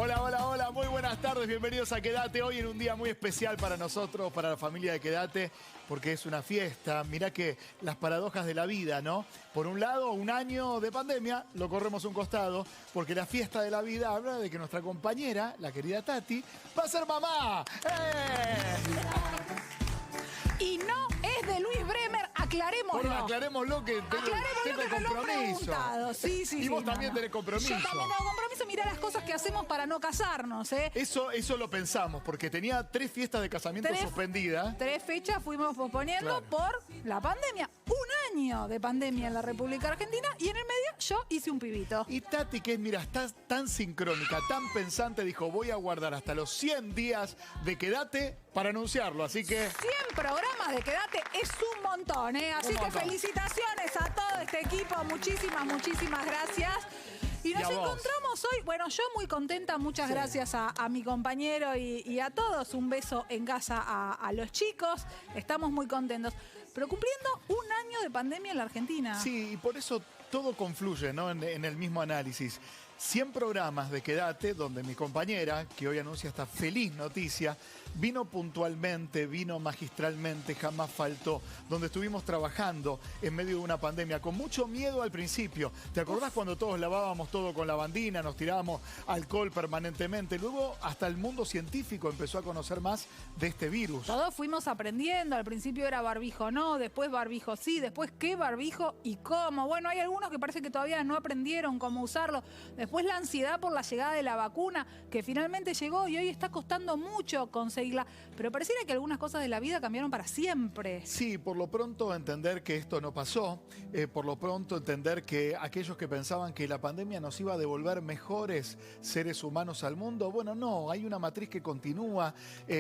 Hola, hola, hola, muy buenas tardes, bienvenidos a Quédate. Hoy en un día muy especial para nosotros, para la familia de Quédate, porque es una fiesta. Mirá que las paradojas de la vida, ¿no? Por un lado, un año de pandemia, lo corremos a un costado, porque la fiesta de la vida habla de que nuestra compañera, la querida Tati, va a ser mamá. Y no es de Luis Bremer, aclarémoslo. Bueno, aclarémoslo que tengo compromiso. Sí, Y vos también tenés compromiso. Yo también tengo compromiso. Mirá las cosas que hacemos para no casarnos, ¿eh? Eso lo pensamos, porque tenía 3 fiestas de casamiento suspendidas. 3 fechas fuimos posponiendo por la pandemia. Un año de pandemia en la República Argentina y en el medio yo hice un pibito. Y Tati, que mira, está tan sincrónica, tan pensante, dijo, voy a guardar hasta los 100 días de Quédate para anunciarlo, así que... 100 programas de Quédate es un montón, ¿eh? Así que felicitaciones a todo este equipo, muchísimas gracias. Y nos encontramos hoy, bueno, yo muy contenta, muchas gracias a mi compañero y a todos. Un beso en casa a los chicos, estamos muy contentos. Pero cumpliendo un año de pandemia en la Argentina. Sí, y por eso todo confluye, ¿no? En el mismo análisis. 100 programas de Quédate, donde mi compañera, que hoy anuncia esta feliz noticia, vino puntualmente, vino magistralmente, jamás faltó, donde estuvimos trabajando en medio de una pandemia, con mucho miedo al principio. ¿Te acordás cuando todos lavábamos todo con lavandina, nos tirábamos alcohol permanentemente? Luego hasta el mundo científico empezó a conocer más de este virus. Todos fuimos aprendiendo, al principio era barbijo no, después barbijo sí, después qué barbijo y cómo. Bueno, hay algunos que parece que todavía no aprendieron cómo usarlo. Después la ansiedad por la llegada de la vacuna, que finalmente llegó y hoy está costando mucho conseguirla. Pero pareciera que algunas cosas de la vida cambiaron para siempre. Sí, por lo pronto entender que esto no pasó, por lo pronto entender que aquellos que pensaban que la pandemia nos iba a devolver mejores seres humanos al mundo, bueno, no, hay una matriz que continúa,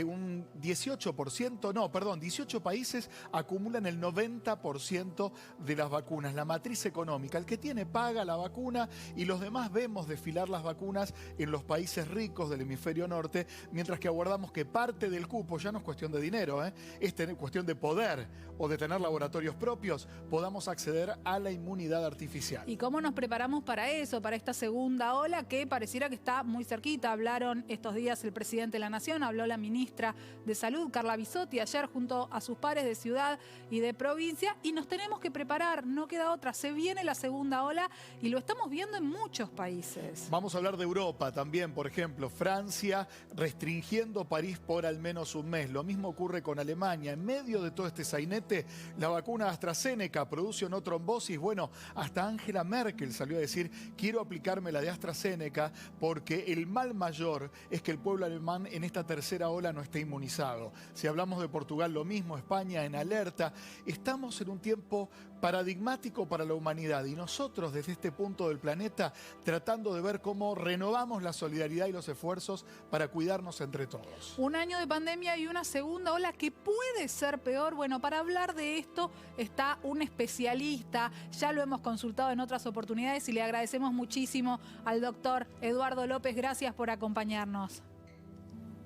un 18%, no, perdón, 18 países acumulan el 90% de las vacunas. La matriz económica, el que tiene paga la vacuna y los demás vemos desfilar las vacunas en los países ricos del hemisferio norte, mientras que aguardamos que parte del cupo, ya no es cuestión de dinero, es cuestión de poder o de tener laboratorios propios, podamos acceder a la inmunidad artificial. ¿Y cómo nos preparamos para eso, para esta segunda ola que pareciera que está muy cerquita? Hablaron estos días el presidente de la Nación, habló la ministra de Salud, Carla Bisotti, ayer junto a sus pares de ciudad y de provincia, y nos tenemos que preparar, no queda otra, se viene la segunda ola y lo estamos viendo en muchos países. Vamos a hablar de Europa también, por ejemplo, Francia restringiendo París por al menos un mes. Lo mismo ocurre con Alemania. En medio de todo este sainete, la vacuna AstraZeneca produce o no trombosis. Bueno, hasta Angela Merkel salió a decir, quiero aplicarme la de AstraZeneca porque el mal mayor es que el pueblo alemán en esta tercera ola no esté inmunizado. Si hablamos de Portugal, lo mismo, España en alerta. Estamos en un tiempo paradigmático para la humanidad y nosotros desde este punto del planeta tratando de ver cómo renovamos la solidaridad y los esfuerzos para cuidarnos entre todos. Un año de pandemia y una segunda ola que puede ser peor. Bueno, para hablar de esto está un especialista, ya lo hemos consultado en otras oportunidades y le agradecemos muchísimo al doctor Eduardo López. Gracias por acompañarnos.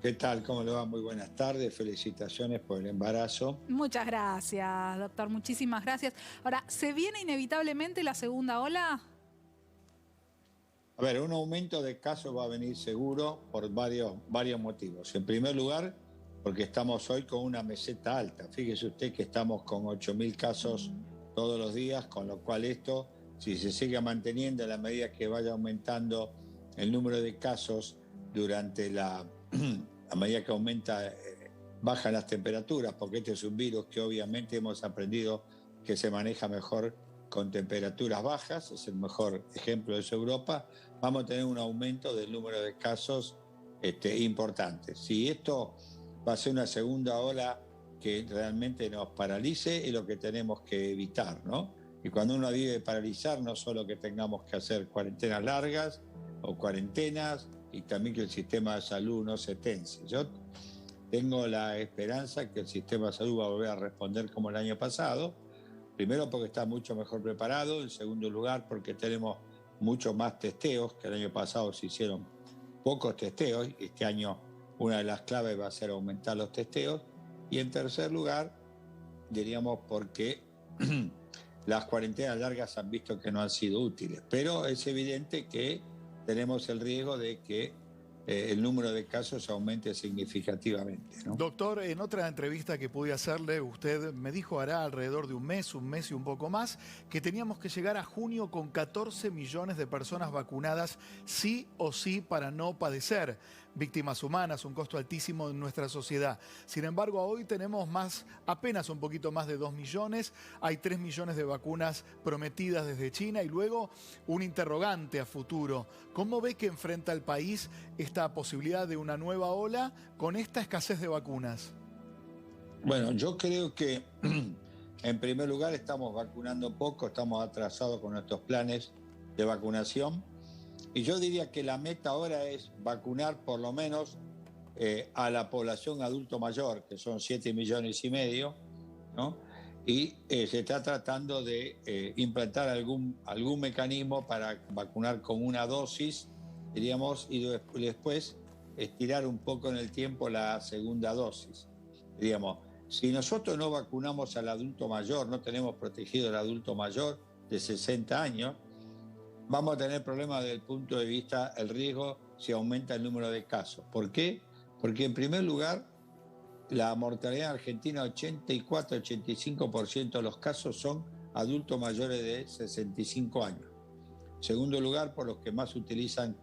¿Qué tal? ¿Cómo le va? Muy buenas tardes. Felicitaciones por el embarazo. Muchas gracias, doctor. Muchísimas gracias. Ahora, ¿se viene inevitablemente la segunda ola? A ver, un aumento de casos va a venir seguro por varios motivos. En primer lugar, porque estamos hoy con una meseta alta. Fíjese usted que estamos con 8.000 casos todos los días, con lo cual esto, si se sigue manteniendo a la medida que vaya aumentando el número de casos durante a medida que bajan las temperaturas, porque este es un virus que obviamente hemos aprendido que se maneja mejor con temperaturas bajas, es el mejor ejemplo de eso Europa, vamos a tener un aumento del número de casos importante. Si esto va a ser una segunda ola que realmente nos paralice, es lo que tenemos que evitar, ¿no? Y cuando uno vive paralizar, no solo que tengamos que hacer cuarentenas largas o cuarentenas, y también que el sistema de salud no se tense. Yo tengo la esperanza que el sistema de salud va a volver a responder como el año pasado, primero porque está mucho mejor preparado, en segundo lugar porque tenemos muchos más testeos, que el año pasado se hicieron pocos testeos, y este año una de las claves va a ser aumentar los testeos, y en tercer lugar, diríamos porque las cuarentenas largas han visto que no han sido útiles, pero es evidente que tenemos el riesgo de que el número de casos aumente significativamente, ¿no? Doctor, en otra entrevista que pude hacerle, usted me dijo hará alrededor de un mes y un poco más, que teníamos que llegar a junio con 14 millones de personas vacunadas sí o sí para no padecer víctimas humanas, un costo altísimo en nuestra sociedad. Sin embargo, hoy tenemos apenas un poquito más de 2 millones, hay 3 millones de vacunas prometidas desde China y luego un interrogante a futuro. ¿Cómo ve que enfrenta el país esta posibilidad de una nueva ola con esta escasez de vacunas? Bueno, yo creo que en primer lugar estamos vacunando poco, estamos atrasados con nuestros planes de vacunación. Y yo diría que la meta ahora es vacunar por lo menos a la población adulto mayor, que son 7,5 millones, ¿no? Y se está tratando de implantar algún mecanismo para vacunar con una dosis, diríamos, y después estirar un poco en el tiempo la segunda dosis. Diríamos, si nosotros no vacunamos al adulto mayor, no tenemos protegido al adulto mayor de 60 años, vamos a tener problemas desde el punto de vista del riesgo si aumenta el número de casos. ¿Por qué? Porque en primer lugar, la mortalidad en Argentina, 84-85% de los casos son adultos mayores de 65 años. En segundo lugar, por los que más utilizan,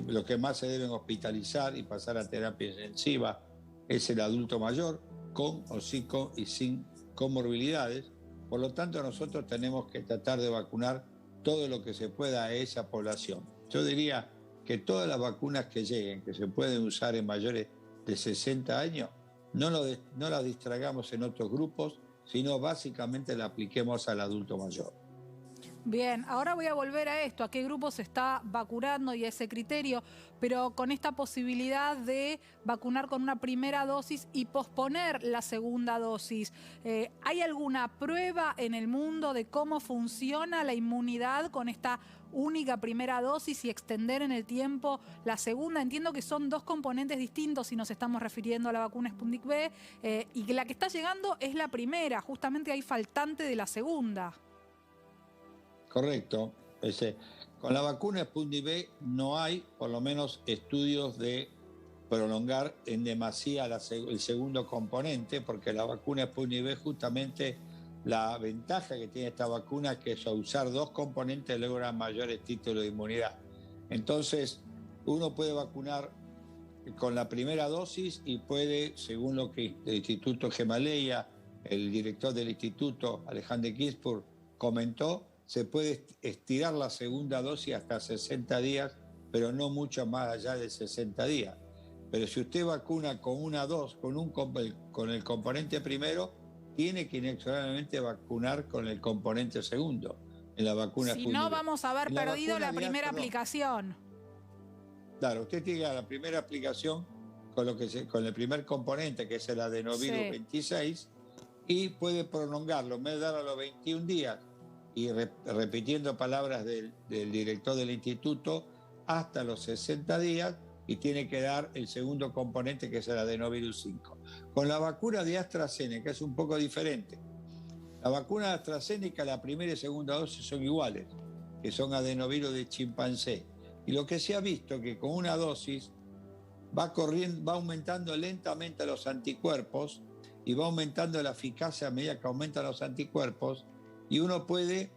los que más se deben hospitalizar y pasar a terapia intensiva, es el adulto mayor, con o sin comorbilidades. Por lo tanto, nosotros tenemos que tratar de vacunar todo lo que se pueda a esa población. Yo diría que todas las vacunas que lleguen, que se pueden usar en mayores de 60 años, no las distraigamos en otros grupos, sino básicamente la apliquemos al adulto mayor. Bien, ahora voy a volver a esto, a qué grupo se está vacunando y a ese criterio, pero con esta posibilidad de vacunar con una primera dosis y posponer la segunda dosis. ¿Hay alguna prueba en el mundo de cómo funciona la inmunidad con esta única primera dosis y extender en el tiempo la segunda? Entiendo que son dos componentes distintos si nos estamos refiriendo a la vacuna Sputnik V y que la que está llegando es la primera, justamente hay faltante de la segunda. Correcto. Con la vacuna Sputnik V no hay, por lo menos, estudios de prolongar en demasía el segundo componente, porque la vacuna Sputnik V, justamente la ventaja que tiene esta vacuna es que a usar dos componentes logra mayores títulos de inmunidad. Entonces, uno puede vacunar con la primera dosis y puede, según lo que el Instituto Gamaleya, el director del instituto, Alexander Ginsburg, comentó, se puede estirar la segunda dosis hasta 60 días, pero no mucho más allá de 60 días. Pero si usted vacuna con con el componente primero, tiene que inexorablemente vacunar con el componente segundo. En la vacuna si no, vamos a haber perdido la primera aplicación. Claro, usted tiene la primera aplicación con el primer componente, que es el adenovirus 26, y puede prolongarlo, en vez de dar a los 21 días, y repitiendo palabras del director del instituto, hasta los 60 días, y tiene que dar el segundo componente, que es el adenovirus 5. Con la vacuna de AstraZeneca es un poco diferente. La vacuna de AstraZeneca, la primera y segunda dosis son iguales, que son adenovirus de chimpancé. Y lo que se ha visto es que con una dosis va aumentando lentamente los anticuerpos y va aumentando la eficacia a medida que aumentan los anticuerpos, y uno puede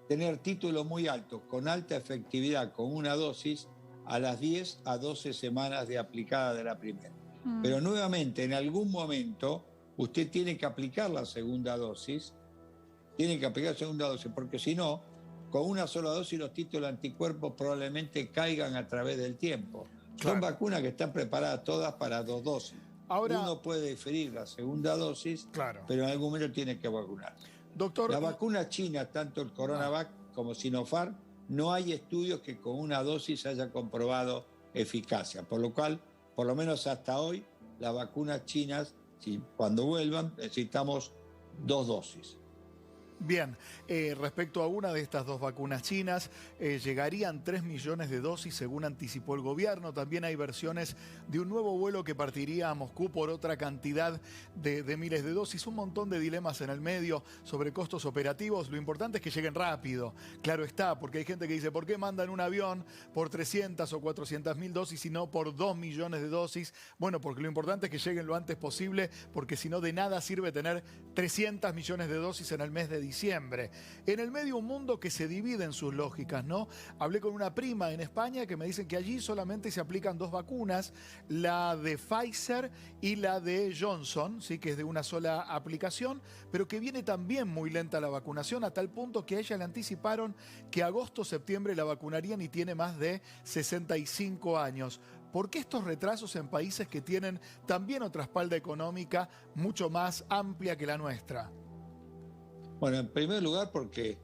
tener títulos muy altos, con alta efectividad, con una dosis, a las 10 a 12 semanas de aplicada de la primera. Pero nuevamente, en algún momento, usted tiene que aplicar la segunda dosis, porque si no, con una sola dosis los títulos de anticuerpos probablemente caigan a través del tiempo. Claro. Son vacunas que están preparadas todas para 2 dosis. Ahora, uno puede diferir la segunda dosis, claro, pero en algún momento tiene que vacunar. Doctor, la vacuna china, tanto el CoronaVac como Sinopharm, no hay estudios que con una dosis haya comprobado eficacia, por lo cual, por lo menos hasta hoy, las vacunas chinas, cuando vuelvan, necesitamos 2 dosis. Bien, respecto a una de estas dos vacunas chinas, llegarían 3 millones de dosis según anticipó el gobierno. También hay versiones de un nuevo vuelo que partiría a Moscú por otra cantidad de miles de dosis. Un montón de dilemas en el medio sobre costos operativos. Lo importante es que lleguen rápido, claro está, porque hay gente que dice, ¿por qué mandan un avión por 300 o 400 mil dosis y no por 2 millones de dosis? Bueno, porque lo importante es que lleguen lo antes posible, porque si no de nada sirve tener 300 millones de dosis en el mes de diciembre. En el medio un mundo que se divide en sus lógicas, ¿no? Hablé con una prima en España que me dicen que allí solamente se aplican 2 vacunas, la de Pfizer y la de Johnson, ¿sí? Que es de una sola aplicación, pero que viene también muy lenta la vacunación, a tal punto que a ella le anticiparon que agosto, septiembre la vacunarían y tiene más de 65 años. ¿Por qué estos retrasos en países que tienen también otra espalda económica mucho más amplia que la nuestra? Bueno, en primer lugar porque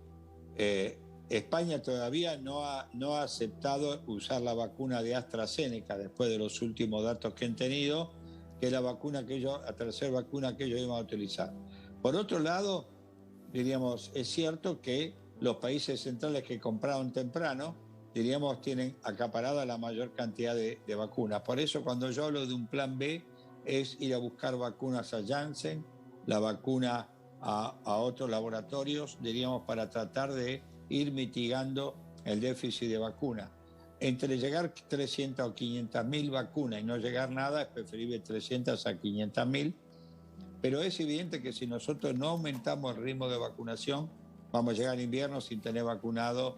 España todavía no ha aceptado usar la vacuna de AstraZeneca después de los últimos datos que han tenido, que es la tercera vacuna que ellos iban a utilizar. Por otro lado, diríamos, es cierto que los países centrales que compraron temprano, diríamos, tienen acaparada la mayor cantidad de vacunas. Por eso cuando yo hablo de un plan B, es ir a buscar vacunas a Janssen, la vacuna a otros laboratorios, diríamos, para tratar de ir mitigando el déficit de vacunas. Entre llegar 300 o 500 mil vacunas y no llegar nada, es preferible 300 a 500 mil, pero es evidente que si nosotros no aumentamos el ritmo de vacunación, vamos a llegar al invierno sin tener vacunado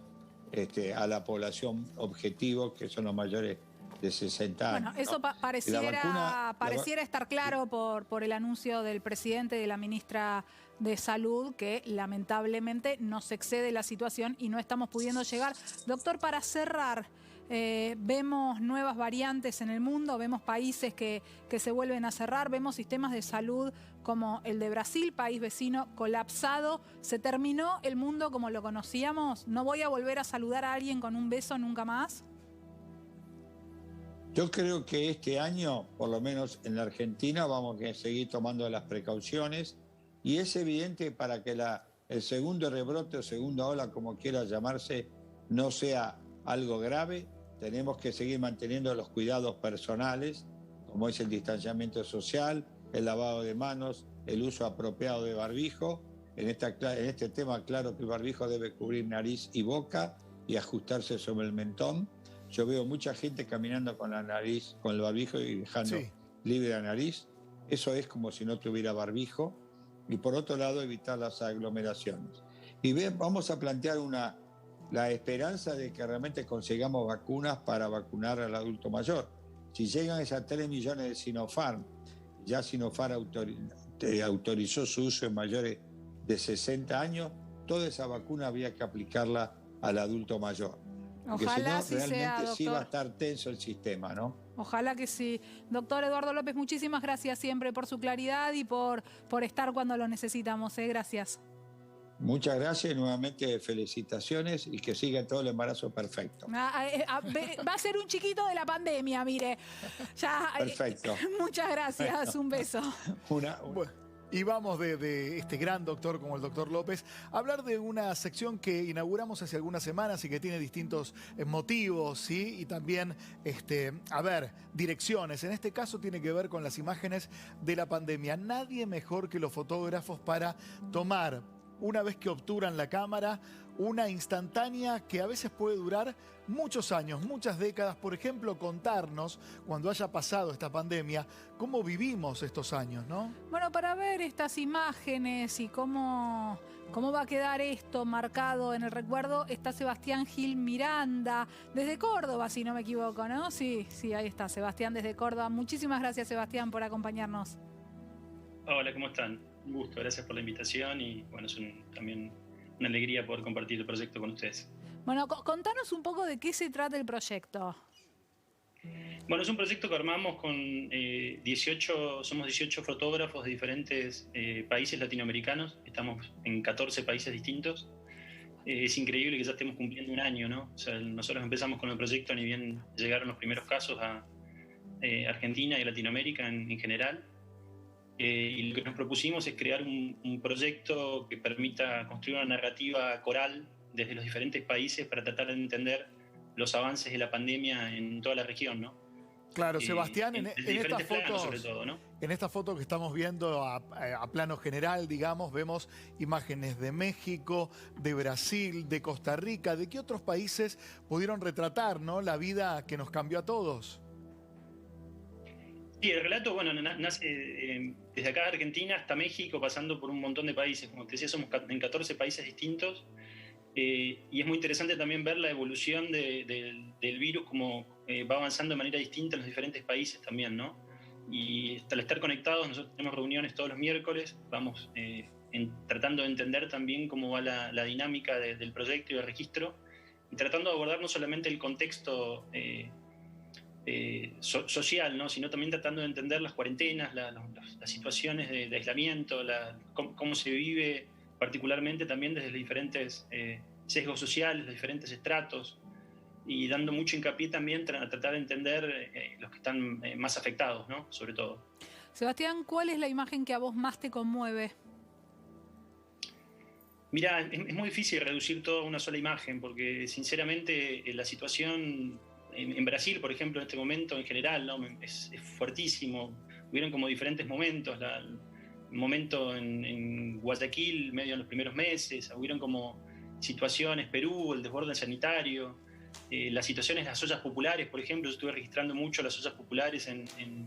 a la población objetivo, que son los mayores de 60 años. Bueno, eso ¿no? pareciera estar claro por el anuncio del presidente y de la ministra de Salud, que lamentablemente nos excede la situación y no estamos pudiendo llegar. Doctor, para cerrar, vemos nuevas variantes en el mundo, vemos países que se vuelven a cerrar, vemos sistemas de salud como el de Brasil, país vecino, colapsado. ¿Se terminó el mundo como lo conocíamos? ¿No voy a volver a saludar a alguien con un beso nunca más? Yo creo que este año, por lo menos en la Argentina, vamos a seguir tomando las precauciones y es evidente para que el segundo rebrote o segunda ola, como quiera llamarse, no sea algo grave. Tenemos que seguir manteniendo los cuidados personales, como es el distanciamiento social, el lavado de manos, el uso apropiado de barbijo. En este tema, claro que el barbijo debe cubrir nariz y boca y ajustarse sobre el mentón. Yo veo mucha gente caminando con la nariz, con el barbijo y dejando libre la nariz. Eso es como si no tuviera barbijo. Y por otro lado, evitar las aglomeraciones. Y vamos a plantear la esperanza de que realmente consigamos vacunas para vacunar al adulto mayor. Si llegan esas 3 millones de Sinopharm, ya Sinopharm autorizó su uso en mayores de 60 años, toda esa vacuna había que aplicarla al adulto mayor. Porque Ojalá si no, sí realmente sea, doctor. sí va a estar tenso el sistema, ¿no? Ojalá que sí. Doctor Eduardo López, muchísimas gracias siempre por su claridad y por estar cuando lo necesitamos. Gracias. Muchas gracias y nuevamente felicitaciones y que siga todo el embarazo perfecto. Va a ser un chiquito de la pandemia, mire. Ya, perfecto. Muchas gracias, un beso. Y vamos de este gran doctor como el doctor López a hablar de una sección que inauguramos hace algunas semanas y que tiene distintos motivos, ¿sí? Y también, direcciones. En este caso tiene que ver con las imágenes de la pandemia. Nadie mejor que los fotógrafos para tomar, una vez que obturan la cámara, una instantánea que a veces puede durar muchos años, muchas décadas. Por ejemplo, contarnos, cuando haya pasado esta pandemia, cómo vivimos estos años, ¿no? Bueno, para ver estas imágenes y cómo va a quedar esto marcado en el recuerdo, está Sebastián Gil Miranda, desde Córdoba, si no me equivoco, ¿no? Sí, ahí está, Sebastián desde Córdoba. Muchísimas gracias, Sebastián, por acompañarnos. Hola, ¿cómo están? Un gusto, gracias por la invitación y bueno, es también una alegría poder compartir el proyecto con ustedes. Bueno, contanos un poco de qué se trata el proyecto. Bueno, es un proyecto que armamos con somos 18 fotógrafos de diferentes países latinoamericanos, estamos en 14 países distintos. Es increíble que ya estemos cumpliendo un año, ¿no? O sea, nosotros empezamos con el proyecto, ni bien llegaron los primeros casos a Argentina y Latinoamérica en general. Y lo que nos propusimos es crear un proyecto que permita construir una narrativa coral desde los diferentes países para tratar de entender los avances de la pandemia en toda la región, ¿no? Claro, Sebastián, en estas fotos, sobre todo, ¿no? En esta foto que estamos viendo a plano general, digamos, vemos imágenes de México, de Brasil, de Costa Rica. ¿De qué otros países pudieron retratar, ¿no?, la vida que nos cambió a todos? Sí, el relato, bueno, nace desde acá de Argentina hasta México, pasando por un montón de países. Como te decía, somos en 14 países distintos. Y es muy interesante también ver la evolución del virus, como va avanzando de manera distinta en los diferentes países también, ¿no? Y al estar conectados, nosotros tenemos reuniones todos los miércoles, vamos tratando de entender también cómo va la dinámica del proyecto y del registro, y tratando de abordar no solamente el contexto social, ¿no?, sino también tratando de entender las cuarentenas, las situaciones de aislamiento, cómo se vive particularmente también desde los diferentes sesgos sociales, los diferentes estratos, y dando mucho hincapié también a tratar de entender los que están más afectados, ¿no?, sobre todo. Sebastián, ¿cuál es la imagen que a vos más te conmueve? Mirá, es muy difícil reducir todo a una sola imagen, porque sinceramente la situación en Brasil, por ejemplo, en este momento en general, ¿no?, es fuertísimo. Hubieron como diferentes momentos. Un momento en Guayaquil, medio en los primeros meses, hubieron como situaciones, Perú, el desborde sanitario, las situaciones de las ollas populares, por ejemplo. Yo estuve registrando mucho las ollas populares en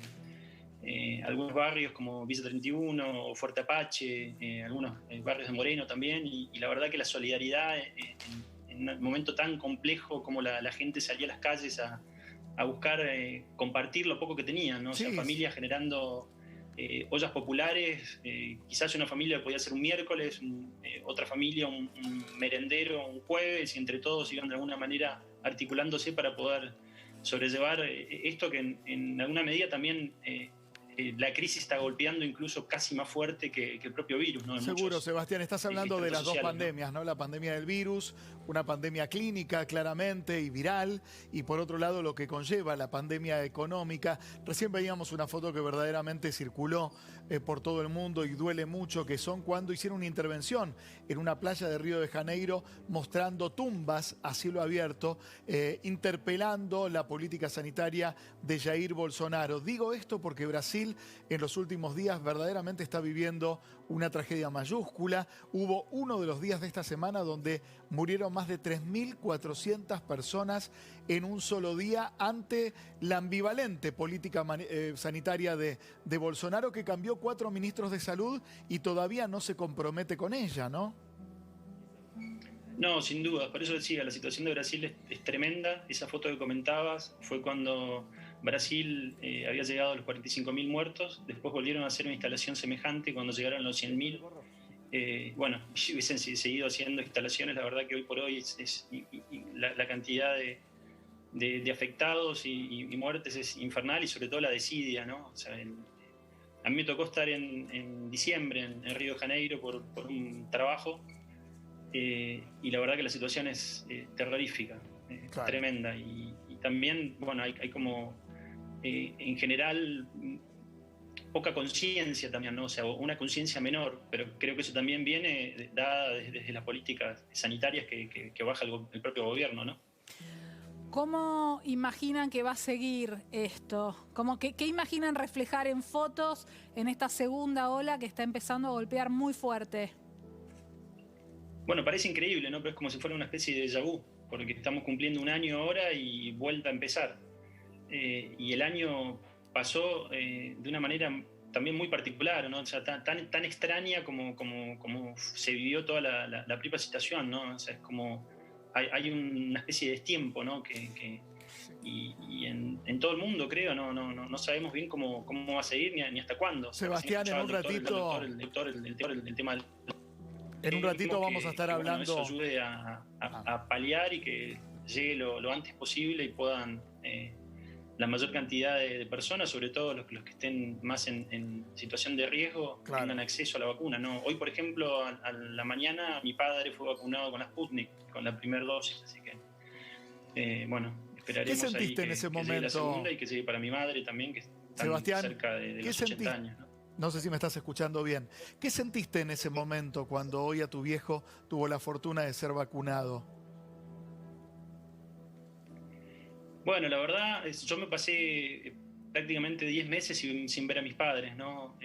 algunos barrios como Villa 31 o Fuerte Apache, algunos barrios de Moreno también, y la verdad que la solidaridad en un momento tan complejo como la gente salía a las calles a buscar compartir lo poco que tenían, ¿no? O sea, familias generando ollas populares, quizás una familia podía ser un miércoles, otra familia un merendero un jueves, y entre todos iban de alguna manera articulándose para poder sobrellevar esto que en alguna medida también la crisis está golpeando incluso casi más fuerte que el propio virus, ¿no? Seguro, Sebastián, estás hablando de las dos pandemias, ¿no? La pandemia del virus, una pandemia clínica claramente y viral, y por otro lado lo que conlleva la pandemia económica. Recién veíamos una foto que verdaderamente circuló por todo el mundo y duele mucho, que son cuando hicieron una intervención en una playa de Río de Janeiro mostrando tumbas a cielo abierto, interpelando la política sanitaria de Jair Bolsonaro. Digo esto porque Brasil en los últimos días verdaderamente está viviendo una tragedia mayúscula. Hubo uno de los días de esta semana donde murieron más de 3.400 personas en un solo día ante la ambivalente política sanitaria de Bolsonaro, que cambió 4 ministros de salud y todavía no se compromete con ella, ¿no? No, sin duda. Por eso decía, la situación de Brasil es tremenda. Esa foto que comentabas fue cuando Brasil había llegado a los 45.000 muertos. Después volvieron a hacer una instalación semejante cuando llegaron a los 100.000. Bueno, si hubiesen seguido haciendo instalaciones, la verdad que hoy por hoy la cantidad de afectados y muertes es infernal, y sobre todo la desidia, ¿no? O sea, a mí me tocó estar en diciembre en Río de Janeiro por un trabajo. Y la verdad que la situación es terrorífica, claro, tremenda, y también, bueno, hay como en general poca conciencia también, ¿no? O sea, una conciencia menor, pero creo que eso también viene dada desde las políticas sanitarias que baja el propio gobierno, ¿no? ¿Cómo imaginan que va a seguir esto? ¿Qué imaginan reflejar en fotos en esta segunda ola que está empezando a golpear muy fuerte? Bueno, parece increíble, ¿no? Pero es como si fuera una especie de déjà vu, porque estamos cumpliendo un año ahora y vuelta a empezar. Y el año pasó de una manera también muy particular, ¿no? O sea, tan extraña como se vivió toda la propia situación, ¿no? O sea, es como hay una especie de destiempo, ¿no? Y en todo el mundo, creo, no sabemos bien cómo va a seguir ni hasta cuándo. Sebastián, en un ratito... El tema del... En un ratito vamos a estar hablando... Bueno, eso ayude a paliar y que llegue lo antes posible y puedan la mayor cantidad de personas, sobre todo los que estén más en situación de riesgo, claro, tengan acceso a la vacuna, ¿no? Hoy, por ejemplo, a la mañana mi padre fue vacunado con la Sputnik, con la primera dosis, así que bueno, esperaremos. ¿Qué sentiste ahí en ese que llegue la momento? segunda y que llegue para mi madre también, que está Sebastián, cerca de los 80 años, ¿no? No sé si me estás escuchando bien. ¿Qué sentiste en ese momento cuando hoy a tu viejo tuvo la fortuna de ser vacunado? Bueno, la verdad, yo me pasé prácticamente 10 meses sin ver a mis padres, ¿no?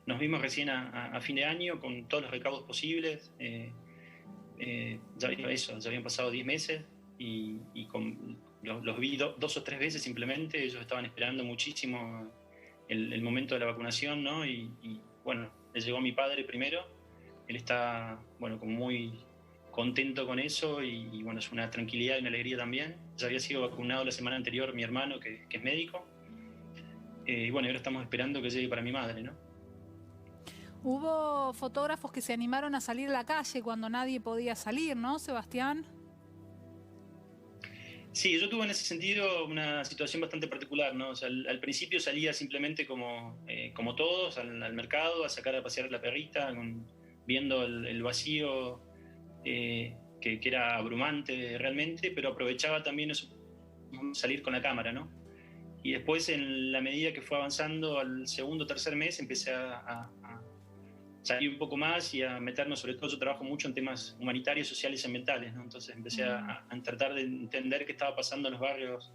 Nos vimos recién a fin de año con todos los recaudos posibles. Ya habían pasado 10 meses y los vi 2 o 3 veces simplemente. Ellos estaban esperando muchísimo el momento de la vacunación, ¿no? Y bueno, le llegó a mi padre primero. Él está, bueno, como muy contento con eso y bueno, es una tranquilidad y una alegría también. Ya había sido vacunado la semana anterior mi hermano, que es médico. Y bueno, ahora estamos esperando que llegue para mi madre, ¿no? Hubo fotógrafos que se animaron a salir a la calle cuando nadie podía salir, ¿no, Sebastián? Sí, yo tuve en ese sentido una situación bastante particular, ¿no? O sea, al principio salía simplemente como todos al mercado, a sacar a pasear a la perrita, viendo el vacío que era abrumante realmente, pero aprovechaba también eso, salir con la cámara, ¿no? Y después, en la medida que fue avanzando al segundo o tercer mes, empecé a salir un poco más y a meternos, sobre todo yo trabajo mucho en temas humanitarios, sociales y ambientales, ¿no? Entonces empecé a tratar de entender qué estaba pasando en los barrios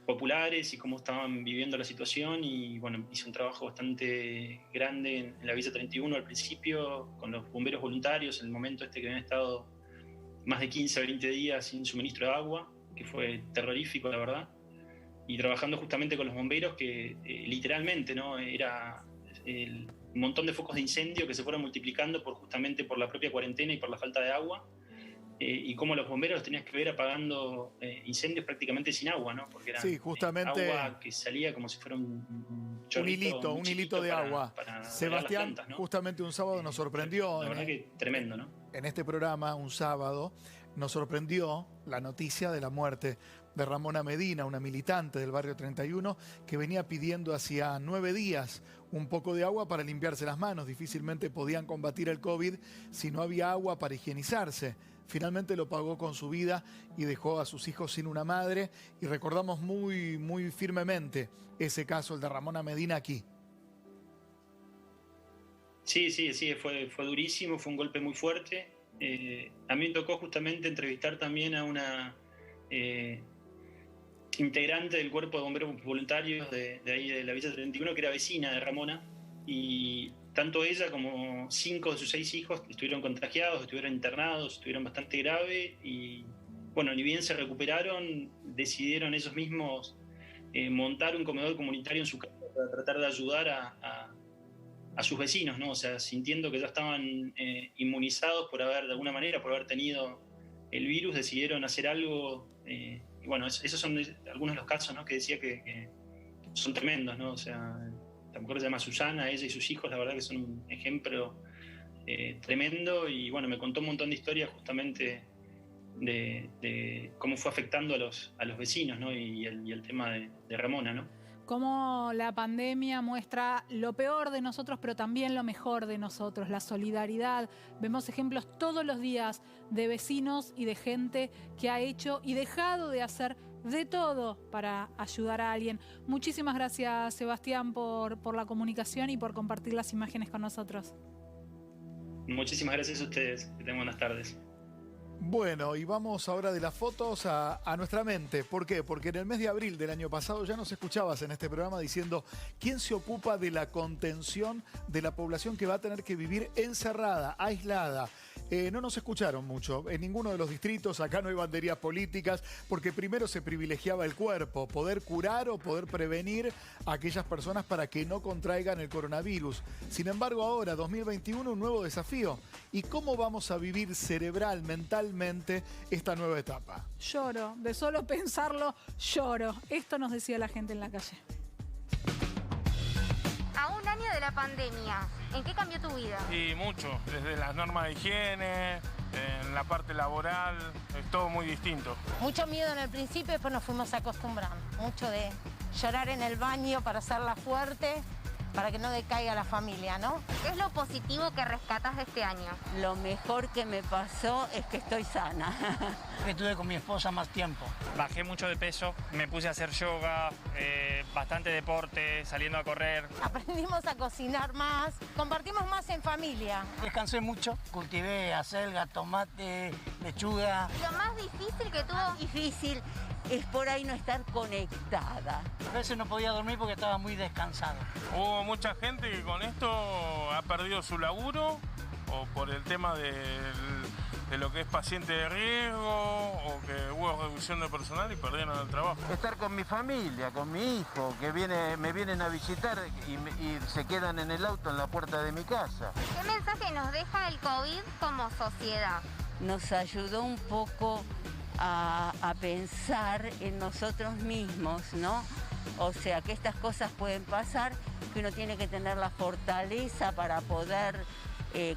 populares y cómo estaban viviendo la situación y bueno, hice un trabajo bastante grande en la Villa 31 al principio, con los bomberos voluntarios, en el momento que habían estado más de 15 a 20 días sin suministro de agua, que fue terrorífico, la verdad, y trabajando justamente con los bomberos que literalmente, ¿no? Era un montón de focos de incendio que se fueron multiplicando justamente por la propia cuarentena y por la falta de agua, y cómo los bomberos los tenías que ver apagando incendios prácticamente sin agua, ¿no? Porque era justamente, agua que salía como si fuera un chorrito, un hilito de agua. Para Sebastián, plantas, ¿no? Justamente un sábado nos sorprendió. La verdad que tremendo, ¿no? En este programa, un sábado, nos sorprendió la noticia de la muerte de Ramona Medina, una militante del barrio 31, que venía pidiendo hacía 9 días un poco de agua para limpiarse las manos. Difícilmente podían combatir el COVID si no había agua para higienizarse. Finalmente lo pagó con su vida y dejó a sus hijos sin una madre. Y recordamos muy, muy firmemente ese caso, el de Ramona Medina, aquí. Sí, fue durísimo, fue un golpe muy fuerte. A mí me tocó justamente entrevistar también a una integrante del cuerpo de bomberos voluntarios de ahí de la Villa 31, que era vecina de Ramona, y tanto ella como 5 de sus 6 hijos estuvieron contagiados, estuvieron internados, estuvieron bastante grave y bueno, ni bien se recuperaron, decidieron ellos mismos montar un comedor comunitario en su casa para tratar de ayudar a sus vecinos, ¿no? O sea, sintiendo que ya estaban inmunizados por haber tenido el virus, decidieron hacer algo. Y bueno, esos son algunos de los casos, ¿no? Que decía que son tremendos, ¿no? O sea, la mujer se llama Susana, ella y sus hijos, la verdad que son un ejemplo tremendo. Y bueno, me contó un montón de historias justamente de cómo fue afectando a los vecinos, ¿no? Y el tema de Ramona, ¿no? Cómo la pandemia muestra lo peor de nosotros, pero también lo mejor de nosotros, la solidaridad. Vemos ejemplos todos los días de vecinos y de gente que ha hecho y dejado de hacer de todo para ayudar a alguien. Muchísimas gracias, Sebastián, por la comunicación y por compartir las imágenes con nosotros. Muchísimas gracias a ustedes. Que tengan buenas tardes. Bueno, y vamos ahora de las fotos a nuestra mente. ¿Por qué? Porque en el mes de abril del año pasado ya nos escuchabas en este programa diciendo quién se ocupa de la contención de la población que va a tener que vivir encerrada, aislada. No nos escucharon mucho en ninguno de los distritos, acá no hay banderías políticas, porque primero se privilegiaba el cuerpo, poder curar o poder prevenir a aquellas personas para que no contraigan el coronavirus. Sin embargo, ahora, 2021, un nuevo desafío. ¿Y cómo vamos a vivir cerebral, mentalmente, esta nueva etapa? Lloro, de solo pensarlo, lloro. Esto nos decía la gente en la calle. A un año de la pandemia, ¿en qué cambió tu vida? Y mucho, desde las normas de higiene, en la parte laboral, es todo muy distinto. Mucho miedo en el principio, después nos fuimos acostumbrando. Mucho de llorar en el baño para hacerla fuerte para que no decaiga la familia, ¿no? ¿Qué es lo positivo que rescatas de este año? Lo mejor que me pasó es que estoy sana. Estuve con mi esposa más tiempo. Bajé mucho de peso, me puse a hacer yoga, bastante deporte, saliendo a correr. Aprendimos a cocinar más, compartimos más en familia. Descansé mucho, cultivé acelga, tomate, lechuga. Lo más difícil que tuvo... Difícil es por ahí no estar conectada. A veces no podía dormir porque estaba muy descansado. Hubo mucha gente que con esto ha perdido su laburo o por el tema de lo que es paciente de riesgo o que hubo reducción de personal y perdieron el trabajo. Estar con mi familia, con mi hijo, que me vienen a visitar y se quedan en el auto en la puerta de mi casa. ¿Qué mensaje nos deja el COVID como sociedad? Nos ayudó un poco a pensar en nosotros mismos, ¿no? O sea, que estas cosas pueden pasar, que uno tiene que tener la fortaleza para poder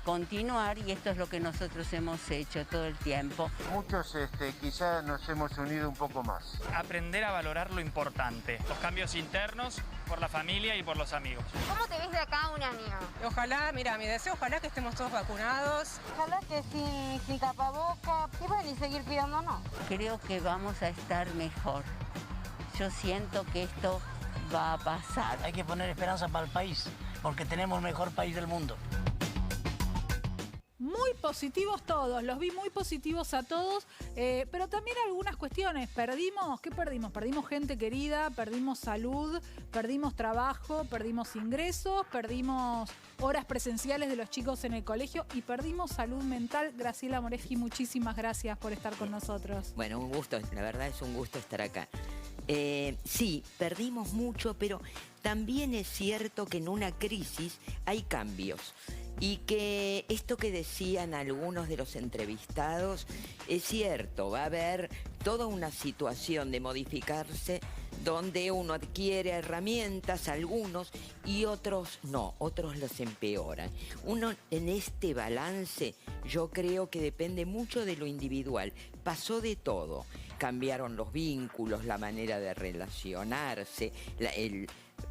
continuar, y esto es lo que nosotros hemos hecho todo el tiempo. Muchos quizás nos hemos unido un poco más. Aprender a valorar lo importante, los cambios internos por la familia y por los amigos. ¿Cómo te ves de acá a un año? Ojalá, mira, mi deseo, ojalá que estemos todos vacunados. Ojalá que sin tapaboca y bueno, y seguir cuidándonos. Creo que vamos a estar mejor. Yo siento que esto va a pasar. Hay que poner esperanza para el país, porque tenemos el mejor país del mundo. Muy positivos todos, los vi muy positivos a todos, pero también algunas cuestiones. ¿Qué perdimos? Perdimos gente querida, perdimos salud, perdimos trabajo, perdimos ingresos, perdimos horas presenciales de los chicos en el colegio y perdimos salud mental. Graciela Moreschi, muchísimas gracias por estar con nosotros. Bueno, un gusto, la verdad es un gusto estar acá. Sí, perdimos mucho, pero también es cierto que en una crisis hay cambios. Y que esto que decían algunos de los entrevistados es cierto, va a haber toda una situación de modificarse donde uno adquiere herramientas, algunos, y otros no, otros las empeoran. Uno en este balance yo creo que depende mucho de lo individual. Pasó de todo, cambiaron los vínculos, la manera de relacionarse,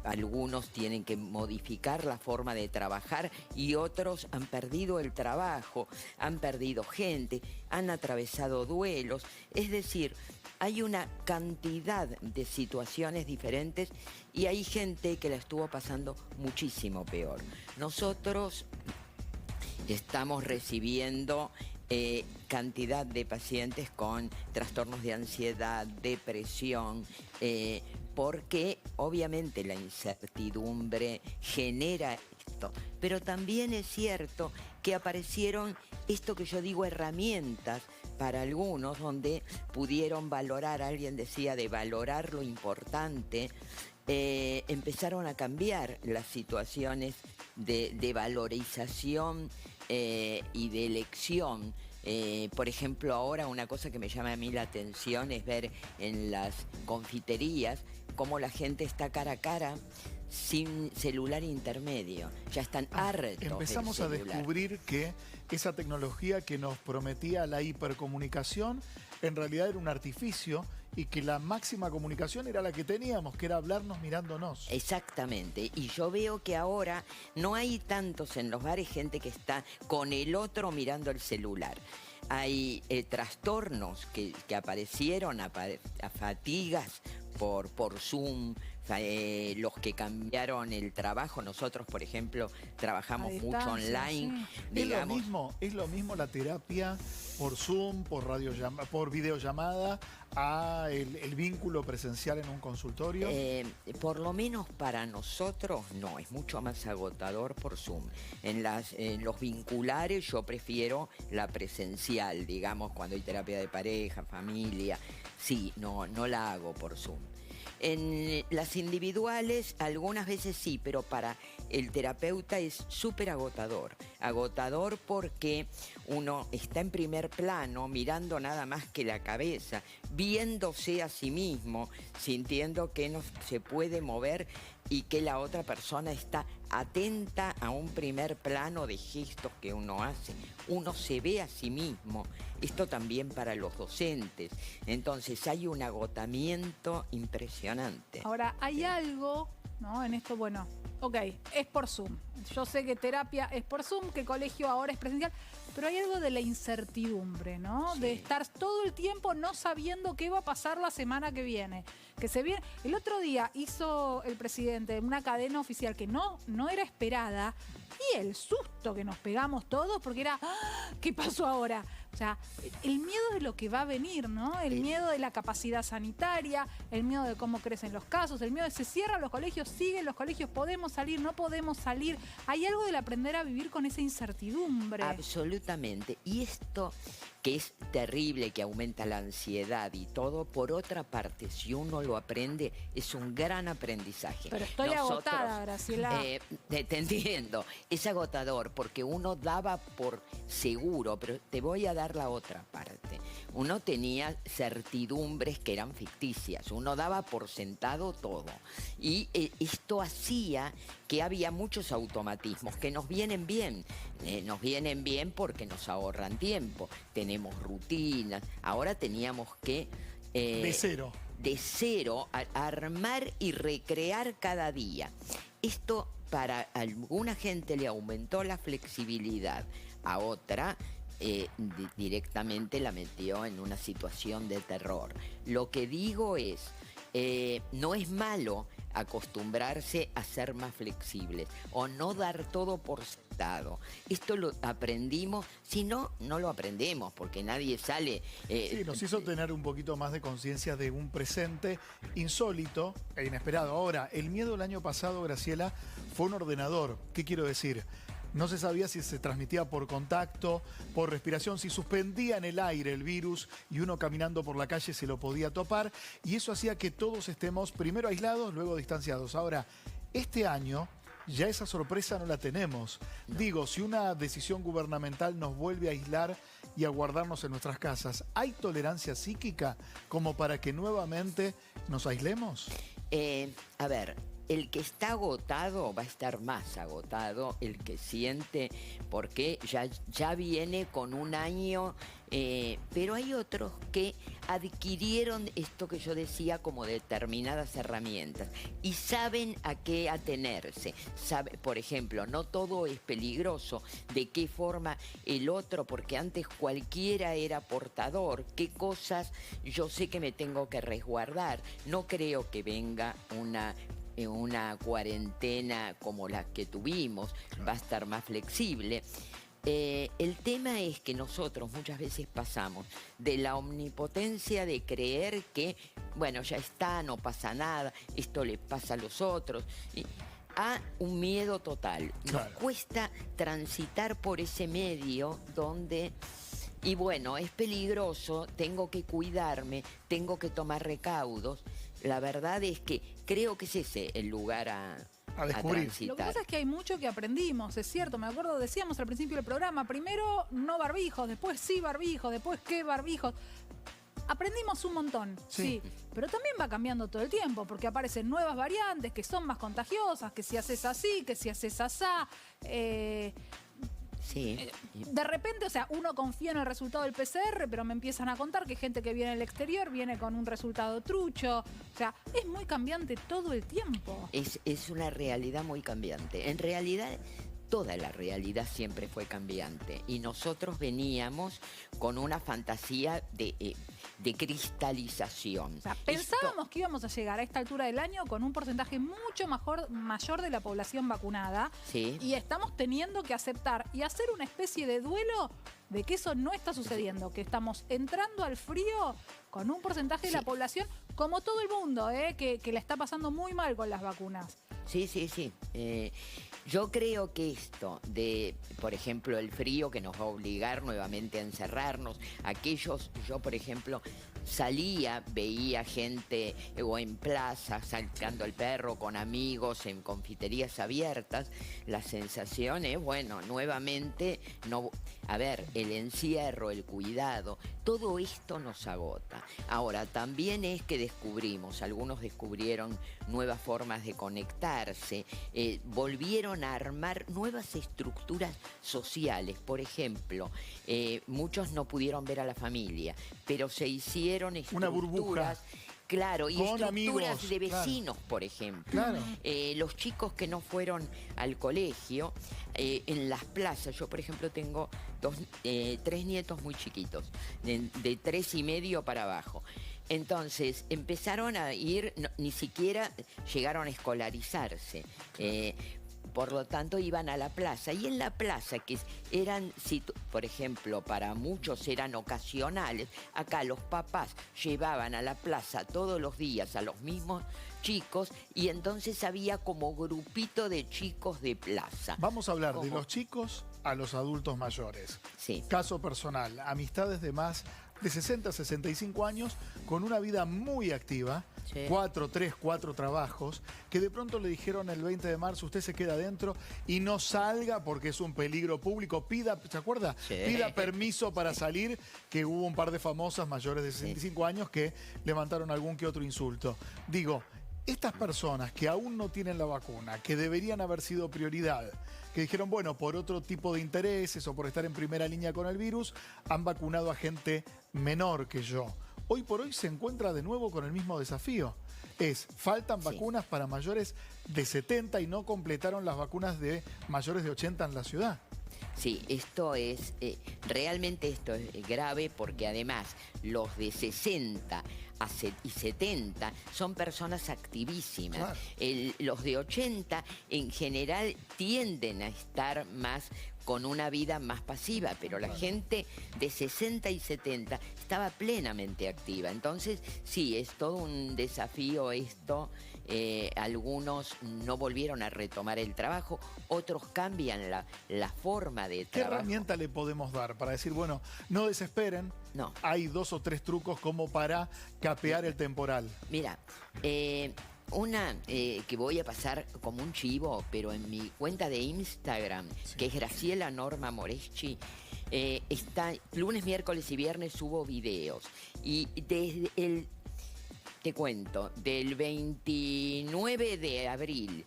algunos tienen que modificar la forma de trabajar y otros han perdido el trabajo, han perdido gente, han atravesado duelos. Es decir, hay una cantidad de situaciones diferentes y hay gente que la estuvo pasando muchísimo peor. Nosotros estamos recibiendo cantidad de pacientes con trastornos de ansiedad, depresión, porque obviamente la incertidumbre genera esto. Pero también es cierto que aparecieron esto que yo digo, herramientas para algunos, donde pudieron valorar, alguien decía de valorar lo importante, empezaron a cambiar las situaciones de valorización y de elección. Por ejemplo, ahora una cosa que me llama a mí la atención es ver en las confiterías cómo la gente está cara a cara sin celular intermedio. Ya están hartos. Empezamos a descubrir que esa tecnología que nos prometía la hipercomunicación en realidad era un artificio y que la máxima comunicación era la que teníamos, que era hablarnos mirándonos. Exactamente. Y yo veo que ahora no hay tantos en los bares gente que está con el otro mirando el celular. Hay trastornos que aparecieron, fatigas por Zoom, los que cambiaron el trabajo. Nosotros, por ejemplo, trabajamos mucho online. Sí. Digamos. ¿Es lo mismo la terapia por Zoom, por videollamada, a el vínculo presencial en un consultorio? Por lo menos para nosotros no, es mucho más agotador por Zoom. En los vinculares yo prefiero la presencial, digamos, cuando hay terapia de pareja, familia. Sí, no la hago por Zoom. En las individuales algunas veces sí, pero para el terapeuta es súper agotador. Agotador porque uno está en primer plano mirando nada más que la cabeza, viéndose a sí mismo, sintiendo que no se puede mover y que la otra persona está atenta a un primer plano de gestos que uno hace. Uno se ve a sí mismo. Esto también para los docentes. Entonces hay un agotamiento impresionante. Ahora, hay algo, ¿no? En esto, bueno, ok, es por Zoom. Yo sé que terapia es por Zoom, que colegio ahora es presencial, pero hay algo de la incertidumbre, ¿no? Sí. De estar todo el tiempo no sabiendo qué va a pasar la semana que viene. Que se viene. El otro día hizo el presidente una cadena oficial que no era esperada, y el susto que nos pegamos todos porque era, ¿qué pasó ahora? O sea, el miedo de lo que va a venir, ¿no? El miedo de la capacidad sanitaria, el miedo de cómo crecen los casos, el miedo de se cierran los colegios, siguen los colegios, podemos salir, no podemos salir. Hay algo del aprender a vivir con esa incertidumbre. Absolutamente. Y esto que es terrible, que aumenta la ansiedad y todo, por otra parte, si uno lo aprende, es un gran aprendizaje. Pero estoy agotada, Graciela. Te entiendo. Es agotador porque uno daba por seguro, pero te voy a dar la otra parte. Uno tenía certidumbres que eran ficticias, uno daba por sentado todo. Y esto hacía que había muchos automatismos que nos vienen bien. Nos vienen bien porque nos ahorran tiempo, tenemos rutinas. Ahora teníamos que... de cero, armar y recrear cada día. Esto para alguna gente le aumentó la flexibilidad, a otra directamente la metió en una situación de terror. Lo que digo es, no es malo acostumbrarse a ser más flexibles o no dar todo por sentado. Esto lo aprendimos, si no, no lo aprendemos porque nadie sale... sí, nos hizo tener un poquito más de conciencia de un presente insólito e inesperado. Ahora, el miedo el año pasado, Graciela, fue un ordenador. ¿Qué quiero decir? No se sabía si se transmitía por contacto, por respiración, si suspendía en el aire el virus y uno caminando por la calle se lo podía topar. Y eso hacía que todos estemos primero aislados, luego distanciados. Ahora, este año ya esa sorpresa no la tenemos. Digo, si una decisión gubernamental nos vuelve a aislar y a guardarnos en nuestras casas, ¿hay tolerancia psíquica como para que nuevamente nos aislemos? A ver... El que está agotado va a estar más agotado, el que siente, porque ya viene con un año, pero hay otros que adquirieron esto que yo decía como determinadas herramientas y saben a qué atenerse. Por ejemplo, no todo es peligroso, de qué forma el otro, porque antes cualquiera era portador, qué cosas yo sé que me tengo que resguardar. No creo que venga una cuarentena como la que tuvimos, va a estar más flexible. El tema es que nosotros muchas veces pasamos de la omnipotencia de creer que, bueno, ya está, no pasa nada, esto le pasa a los otros, a un miedo total. Nos cuesta transitar por ese medio donde... Y bueno, es peligroso, tengo que cuidarme, tengo que tomar recaudos. La verdad es que creo que es ese el lugar a transitar. Lo que pasa es que hay mucho que aprendimos, es cierto. Me acuerdo, decíamos al principio del programa, primero no barbijos, después sí barbijos, después qué barbijos. Aprendimos un montón, sí, pero también va cambiando todo el tiempo porque aparecen nuevas variantes que son más contagiosas, que si haces así, que si haces asá. Sí. De repente, o sea, uno confía en el resultado del PCR, pero me empiezan a contar que gente que viene del exterior viene con un resultado trucho. O sea, es muy cambiante todo el tiempo. Es una realidad muy cambiante. En realidad, toda la realidad siempre fue cambiante. Y nosotros veníamos con una fantasía de cristalización. O sea, pensábamos que íbamos a llegar a esta altura del año con un porcentaje mucho mayor de la población vacunada. Sí. Y estamos teniendo que aceptar y hacer una especie de duelo de que eso no está sucediendo, que estamos entrando al frío con un porcentaje de la población, como todo el mundo, que la está pasando muy mal con las vacunas. Sí. Yo creo que esto de, por ejemplo, el frío que nos va a obligar nuevamente a encerrarnos, yo por ejemplo, salía, veía gente o en plazas sacando el perro con amigos, en confiterías abiertas, la sensación es, bueno, nuevamente, el encierro, el cuidado, todo esto nos agota. Ahora, también es que algunos descubrieron nuevas formas de conectarse, volvieron a armar nuevas estructuras sociales. Por ejemplo, muchos no pudieron ver a la familia, pero se hicieron estructuras. Una burbuja. Claro, y con estructuras amigos, de vecinos, por ejemplo. Claro. Los chicos que no fueron al colegio, en las plazas, yo por ejemplo tengo 3 nietos muy chiquitos, de 3 y medio para abajo. Entonces empezaron a ir, ni siquiera llegaron a escolarizarse. Por lo tanto, iban a la plaza. Y en la plaza, que eran, por ejemplo, para muchos eran ocasionales, acá los papás llevaban a la plaza todos los días a los mismos chicos y entonces había como grupito de chicos de plaza. Vamos a hablar de los chicos a los adultos mayores. Sí. Caso personal, amistades de más de 60 a 65 años con una vida muy activa, Sí. 4 trabajos, que de pronto le dijeron el 20 de marzo, usted se queda adentro y no salga porque es un peligro público, ¿se acuerda? Sí. Pida permiso para salir, que hubo un par de famosas mayores de 65 años que levantaron algún que otro insulto. Digo, estas personas que aún no tienen la vacuna, que deberían haber sido prioridad, que dijeron, bueno, por otro tipo de intereses o por estar en primera línea con el virus, han vacunado a gente menor que yo. Hoy por hoy se encuentra de nuevo con el mismo desafío. Faltan vacunas para mayores de 70 y no completaron las vacunas de mayores de 80 en la ciudad. Sí, esto es, realmente esto es grave porque además los de 60 y 70 son personas activísimas. Claro. Los de 80 en general tienden a estar más con una vida más pasiva, pero la gente de 60 y 70 estaba plenamente activa. Entonces, sí, es todo un desafío esto. Algunos no volvieron a retomar el trabajo, otros cambian la forma de ¿Qué trabajo. herramienta le podemos dar para decir, bueno, no desesperen? No. Hay 2 o 3 trucos como para capear el temporal. Mira, una que voy a pasar como un chivo, pero en mi cuenta de Instagram, que es Graciela Norma Moreschi, está lunes, miércoles y viernes subo videos. Y desde te cuento, del 29 de abril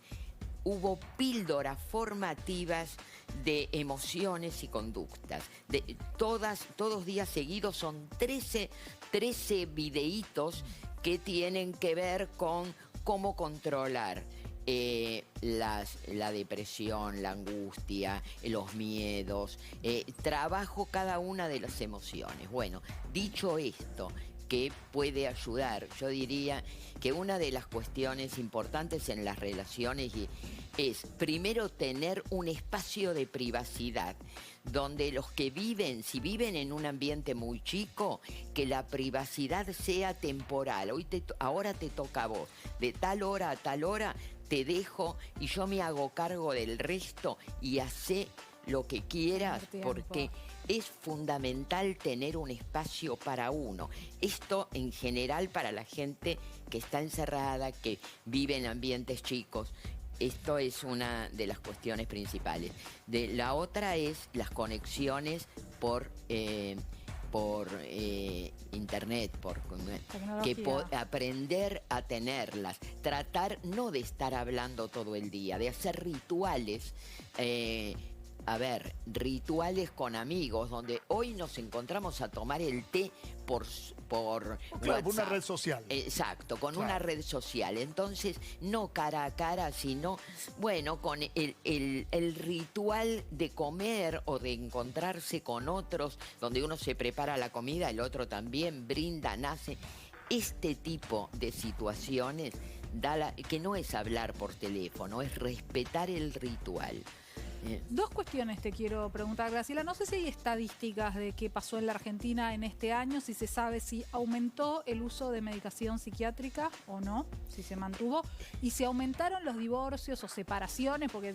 hubo píldoras formativas de emociones y conductas. Todos días seguidos son 13 videitos que tienen que ver con cómo controlar la depresión, la angustia, los miedos. Trabajo cada una de las emociones. Bueno, dicho esto, que puede ayudar, yo diría que una de las cuestiones importantes en las relaciones es primero tener un espacio de privacidad donde los que viven, si viven en un ambiente muy chico, que la privacidad sea temporal. Ahora te toca a vos, de tal hora a tal hora te dejo y yo me hago cargo del resto y hacé lo que quieras, porque es fundamental tener un espacio para uno. Esto en general para la gente que está encerrada, que vive en ambientes chicos. Esto es una de las cuestiones principales. La otra es las conexiones por internet, aprender a tenerlas, tratar no de estar hablando todo el día, de hacer rituales. Rituales con amigos, donde hoy nos encontramos a tomar el té por WhatsApp. Una red social. Exacto, con una red social. Entonces, no cara a cara, sino, bueno, con el ritual de comer o de encontrarse con otros, donde uno se prepara la comida, el otro también brinda, nace. Este tipo de situaciones, que no es hablar por teléfono, es respetar el ritual. 2 cuestiones te quiero preguntar, Graciela. No sé si hay estadísticas de qué pasó en la Argentina en este año, si se sabe si aumentó el uso de medicación psiquiátrica o no, si se mantuvo, y si aumentaron los divorcios o separaciones, porque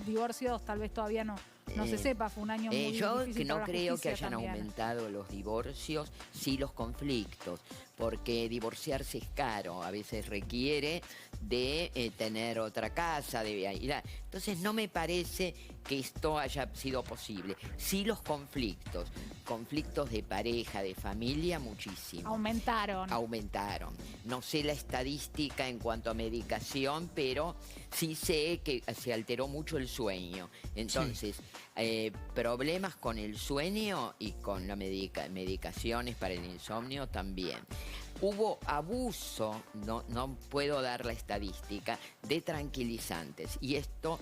divorcios tal vez todavía no se sepa, fue un año muy difícil. Yo para no la creo que justicia hayan también. aumentado los divorcios, sí los conflictos, porque divorciarse es caro, a veces requiere de tener otra casa, entonces no me parece que esto haya sido posible. Sí los conflictos de pareja, de familia, muchísimo. Aumentaron. No sé la estadística en cuanto a medicación, pero sí sé que se alteró mucho el sueño. Entonces, problemas con el sueño y con las medicaciones para el insomnio también. hubo abuso, no puedo dar la estadística, de tranquilizantes. Y esto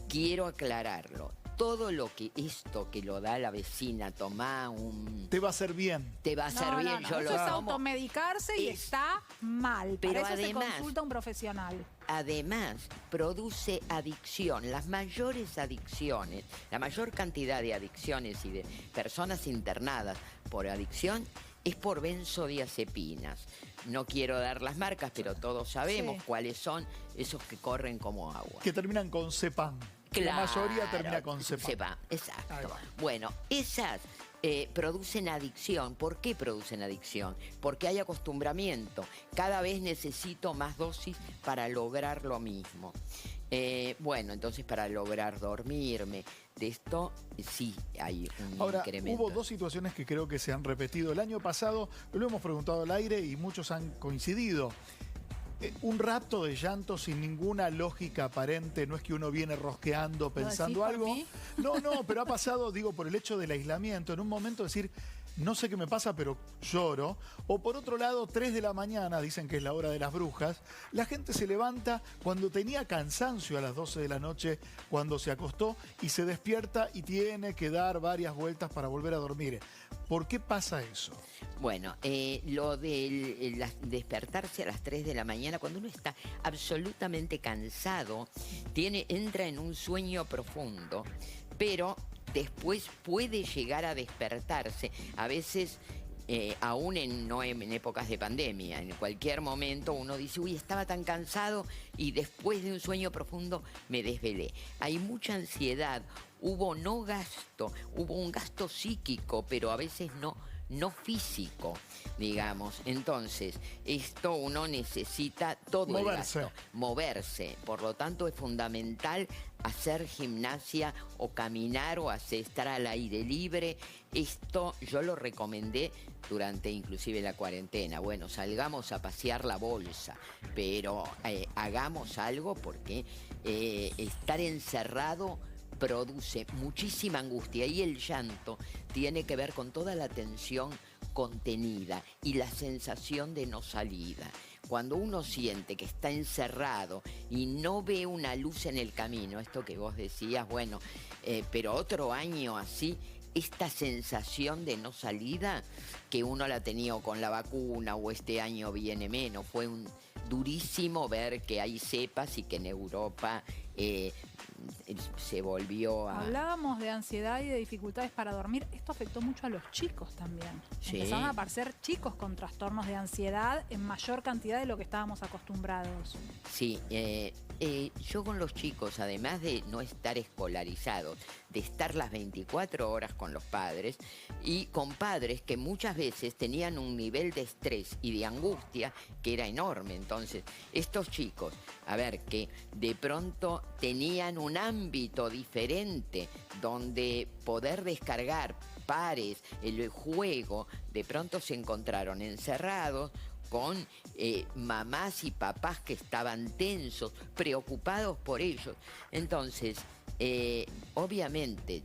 quiero aclararlo. Todo esto que lo da la vecina, tomá un... Te va a hacer bien. Te va a hacer bien. Yo eso es automedicarse y está mal. Pero Para eso además, se consulta a un profesional. Además, produce adicción. Las mayores adicciones, la mayor cantidad de adicciones y de personas internadas por adicción es por benzodiazepinas. No quiero dar las marcas, pero todos sabemos cuáles son esos que corren como agua. Que terminan con Cepam. Claro, la mayoría termina con Cepam. Exacto. Bueno, esas producen adicción. ¿Por qué producen adicción? Porque hay acostumbramiento. Cada vez necesito más dosis para lograr lo mismo. Bueno, entonces para lograr dormirme, de esto sí hay un incremento. Hubo dos situaciones que creo que se han repetido. El año pasado lo hemos preguntado al aire y muchos han coincidido. Un rapto de llanto sin ninguna lógica aparente, no es que uno viene rosqueando pensando algo. No, pero ha pasado, digo, por el hecho del aislamiento, en un momento decir, no sé qué me pasa, pero lloro. O por otro lado, 3 de la mañana, dicen que es la hora de las brujas, la gente se levanta cuando tenía cansancio a las 12 de la noche, cuando se acostó, y se despierta y tiene que dar varias vueltas para volver a dormir. ¿Por qué pasa eso? Bueno, lo de despertarse a las 3 de la mañana, cuando uno está absolutamente cansado, entra en un sueño profundo, pero después puede llegar a despertarse. A veces, aún no en épocas de pandemia, en cualquier momento uno dice, uy, estaba tan cansado y después de un sueño profundo me desvelé. Hay mucha ansiedad, hubo un gasto psíquico, pero a veces no físico, digamos. Entonces, esto uno necesita todo el gasto, moverse. Por lo tanto, es fundamental hacer gimnasia o caminar o estar al aire libre. Esto yo lo recomendé durante inclusive la cuarentena. Bueno, salgamos a pasear la bolsa, pero hagamos algo porque estar encerrado produce muchísima angustia y el llanto tiene que ver con toda la tensión contenida y la sensación de no salida. Cuando uno siente que está encerrado y no ve una luz en el camino, esto que vos decías, bueno, pero otro año así, esta sensación de no salida que uno la ha tenido con la vacuna o este año viene menos, fue durísimo ver que hay cepas y que en Europa se volvió a... Hablábamos de ansiedad y de dificultades para dormir. Esto afectó mucho a los chicos también. Sí. Empezaron a aparecer chicos con trastornos de ansiedad en mayor cantidad de lo que estábamos acostumbrados. Sí, yo con los chicos, además de no estar escolarizados, de estar las 24 horas con los padres y con padres que muchas veces tenían un nivel de estrés y de angustia que era enorme. Entonces, estos chicos, a ver, que de pronto tenían un ámbito diferente donde poder descargar pares, el juego, de pronto se encontraron encerrados con mamás y papás que estaban tensos, preocupados por ellos. Entonces, obviamente,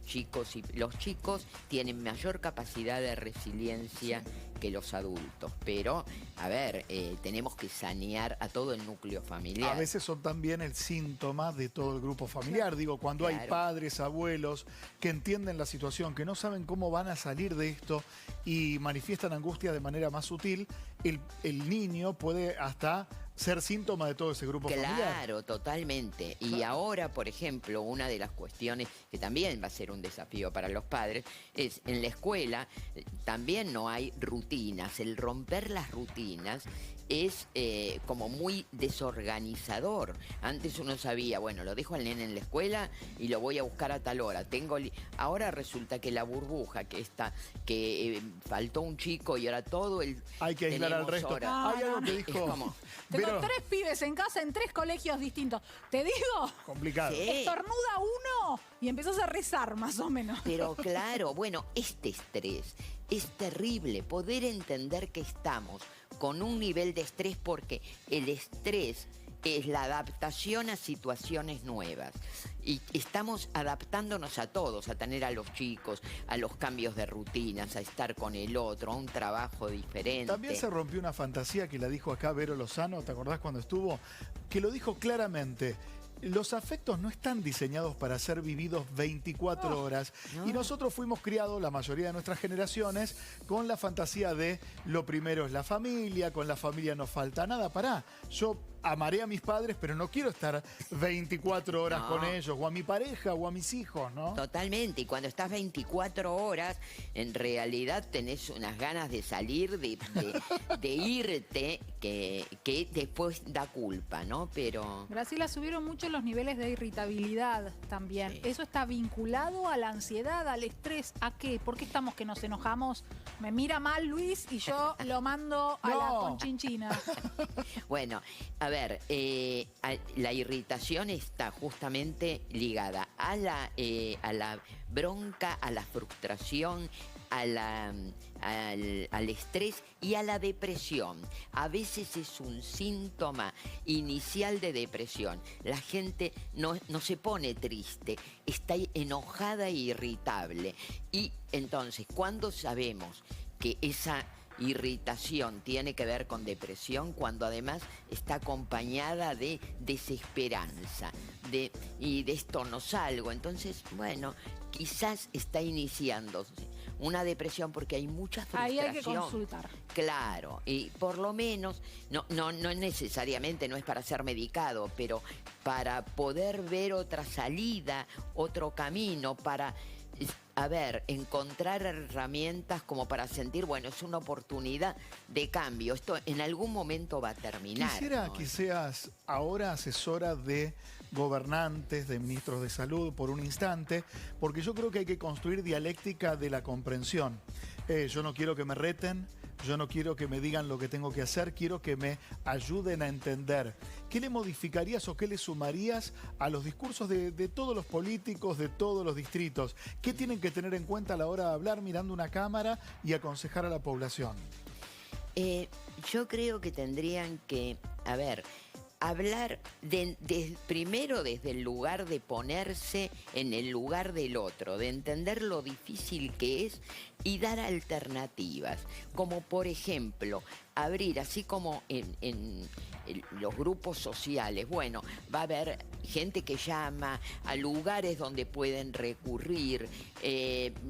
los chicos tienen mayor capacidad de resiliencia que los adultos, pero, a ver, tenemos que sanear a todo el núcleo familiar. A veces son también el síntoma de todo el grupo familiar. Digo, cuando hay padres, abuelos que entienden la situación, que no saben cómo van a salir de esto y manifiestan angustia de manera más sutil, el niño puede hasta ser síntoma de todo ese grupo familiar. Claro, totalmente. Y ahora, por ejemplo, una de las cuestiones que también va a ser un desafío para los padres es, en la escuela también no hay rutinas. El romper las rutinas es como muy desorganizador. Antes uno sabía, bueno, lo dejo al nene en la escuela y lo voy a buscar a tal hora. Ahora resulta que la burbuja que faltó un chico y ahora todo el... Hay que aislar al resto. Hay algo que dijo... Tengo 3 pibes en casa en 3 colegios distintos. ¿Te digo? Complicado. Sí. Estornuda uno y empezás a rezar, más o menos. Pero claro, bueno, este estrés es terrible. Poder entender que estamos con un nivel de estrés porque el estrés es la adaptación a situaciones nuevas. Y estamos adaptándonos a todos, a tener a los chicos, a los cambios de rutinas, a estar con el otro, a un trabajo diferente. También se rompió una fantasía que la dijo acá Vero Lozano, ¿te acordás cuando estuvo? Que lo dijo claramente. Los afectos no están diseñados para ser vividos 24 horas. Y nosotros fuimos criados, la mayoría de nuestras generaciones, con la fantasía de lo primero es la familia, con la familia no falta nada. Pará, yo amaré a mis padres, pero no quiero estar 24 horas con ellos, o a mi pareja, o a mis hijos, ¿no? Totalmente, y cuando estás 24 horas, en realidad tenés unas ganas de salir, de irte, que después da culpa, ¿no? Pero... Graciela, subieron mucho los niveles de irritabilidad también. Sí. ¿Eso está vinculado a la ansiedad, al estrés? ¿A qué? ¿Por qué estamos que nos enojamos? Me mira mal Luis y yo lo mando a la conchinchina. Bueno, a ver, la irritación está justamente ligada a la bronca, a la frustración, al estrés y a la depresión. A veces es un síntoma inicial de depresión. La gente no se pone triste, está enojada e irritable. Y entonces, cuando sabemos que esa irritación tiene que ver con depresión, cuando además está acompañada de desesperanza, y de esto no salgo, entonces, bueno, quizás está iniciándose una depresión porque hay mucha frustración. Ahí hay que consultar. Claro, y por lo menos, no necesariamente, no es para ser medicado, pero para poder ver otra salida, otro camino, para... A ver, encontrar herramientas como para sentir, bueno, es una oportunidad de cambio. Esto en algún momento va a terminar. Quisiera que seas ahora asesora de gobernantes, de ministros de salud por un instante, porque yo creo que hay que construir dialéctica de la comprensión. Yo no quiero que me reten, yo no quiero que me digan lo que tengo que hacer, quiero que me ayuden a entender. ¿Qué le modificarías o qué le sumarías a los discursos de todos los políticos, de todos los distritos? ¿Qué tienen que tener en cuenta a la hora de hablar mirando una cámara y aconsejar a la población? Yo creo que tendrían que, hablar primero desde el lugar de ponerse en el lugar del otro, de entender lo difícil que es y dar alternativas. Como por ejemplo, abrir, así como en los grupos sociales, bueno, va a haber gente que llama a lugares donde pueden recurrir,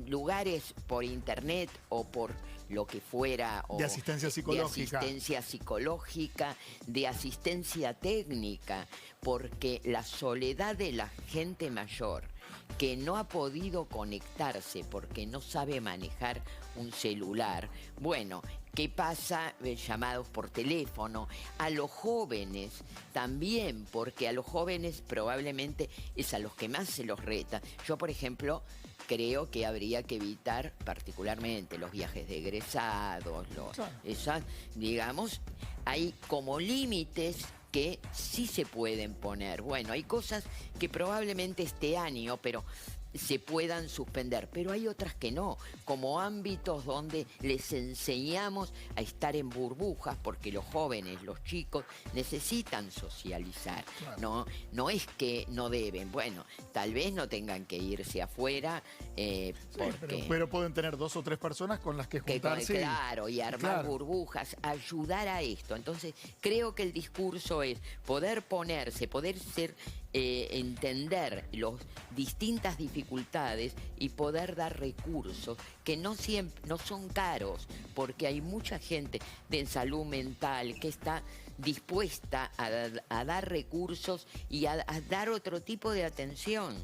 lugares por internet o por lo que fuera. O de asistencia psicológica. De asistencia psicológica, de asistencia técnica, porque la soledad de la gente mayor que no ha podido conectarse porque no sabe manejar un celular, bueno, ¿qué pasa? Llamados por teléfono. A los jóvenes también, porque a los jóvenes probablemente es a los que más se los reta. Yo, por ejemplo, creo que habría que evitar particularmente los viajes de egresados, digamos, hay como límites que sí se pueden poner. Bueno, hay cosas que probablemente este año, pero se puedan suspender, pero hay otras que no, como ámbitos donde les enseñamos a estar en burbujas, porque los jóvenes, los chicos, necesitan socializar. Claro. No es que no deben, bueno, tal vez no tengan que irse afuera, porque... pero pueden tener 2 o 3 personas con las que juntarse. Claro, y armar burbujas, ayudar a esto. Entonces, creo que el discurso es poder ponerse, poder ser... entender las distintas dificultades y poder dar recursos que no son caros, porque hay mucha gente de salud mental que está dispuesta a dar recursos y a dar otro tipo de atención.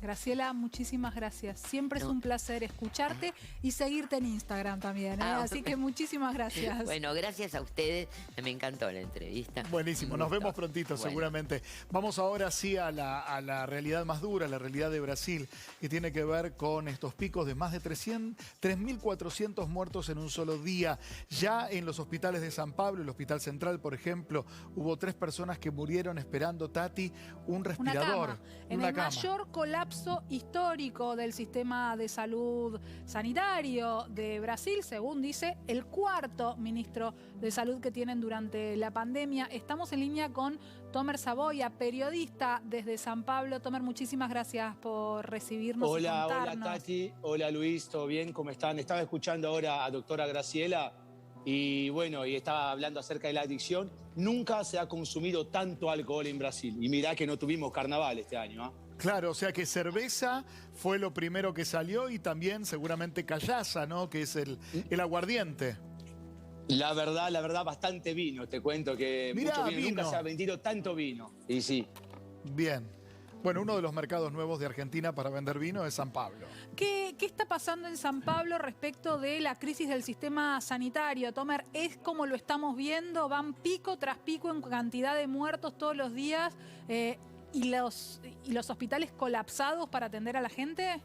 Graciela, muchísimas gracias. Siempre es un placer escucharte y seguirte en Instagram también, ¿eh? Así que muchísimas gracias. Bueno, gracias a ustedes. Me encantó la entrevista. Buenísimo. Nos vemos prontito, seguramente. Vamos ahora sí a a la realidad más dura, la realidad de Brasil, que tiene que ver con estos picos de más de 3.400 muertos en un solo día. Ya en los hospitales de San Pablo, el Hospital Central, por ejemplo, hubo 3 personas que murieron esperando, Tati, un respirador. En el mayor colapso histórico del sistema de salud sanitario de Brasil, según dice el 4º ministro de Salud que tienen durante la pandemia. Estamos en línea con Tomer Saboia, periodista desde San Pablo. Tomer, muchísimas gracias por recibirnos y contarnos. Hola Tati, hola Luis, ¿todo bien? ¿Cómo están? Estaba escuchando ahora a doctora Graciela y bueno, y estaba hablando acerca de la adicción. Nunca se ha consumido tanto alcohol en Brasil y mirá que no tuvimos carnaval este año, ¿eh? Claro, o sea que cerveza fue lo primero que salió y también seguramente callaza, ¿no? Que es el aguardiente. La verdad, bastante vino. Te cuento que mucho vino. Nunca se ha vendido tanto vino. Y sí. Bien. Bueno, uno de los mercados nuevos de Argentina para vender vino es San Pablo. ¿Qué está pasando en San Pablo respecto de la crisis del sistema sanitario? Tomer, ¿es como lo estamos viendo? ¿Van pico tras pico en cantidad de muertos todos los días? ¿Y los hospitales colapsados para atender a la gente?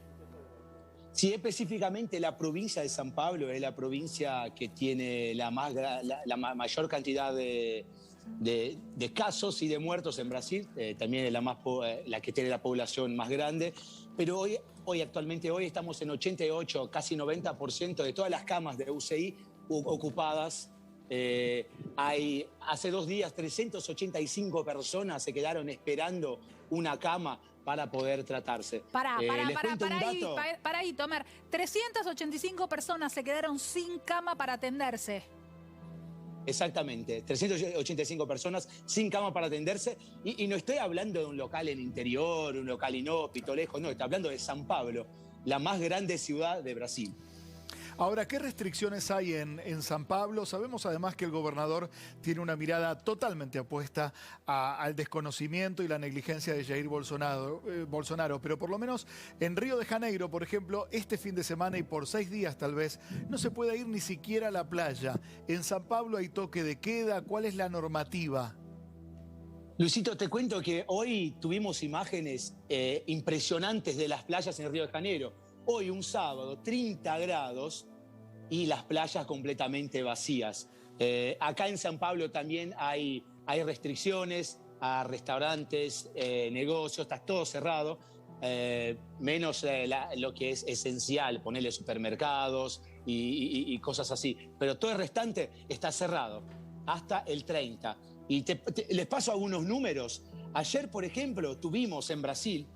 Sí, específicamente la provincia de San Pablo es la provincia que tiene la mayor cantidad de casos y de muertos en Brasil. También es la que tiene la población más grande. Pero actualmente estamos en 88, casi 90% de todas las camas de UCI ocupadas. Hace 2 días 385 personas se quedaron esperando una cama para poder tratarse. Para ahí, Tomer. 385 personas se quedaron sin cama para atenderse. Exactamente, 385 personas sin cama para atenderse. Y no estoy hablando de un local en interior, un local inhóspito, lejos, no, estoy hablando de San Pablo, la más grande ciudad de Brasil. Ahora, ¿qué restricciones hay en San Pablo? Sabemos además que el gobernador tiene una mirada totalmente opuesta al desconocimiento y la negligencia de Jair Bolsonaro, pero por lo menos en Río de Janeiro, por ejemplo, este fin de semana y por 6 días tal vez, no se puede ir ni siquiera a la playa. En San Pablo hay toque de queda. ¿Cuál es la normativa? Luisito, te cuento que hoy tuvimos imágenes impresionantes de las playas en Río de Janeiro. Hoy, un sábado, 30 grados y las playas completamente vacías. Acá en San Pablo también hay restricciones a restaurantes, negocios, está todo cerrado, menos lo que es esencial, ponerle supermercados y cosas así. Pero todo el restante está cerrado hasta el 30. Y les paso algunos números. Ayer, por ejemplo, tuvimos en Brasil,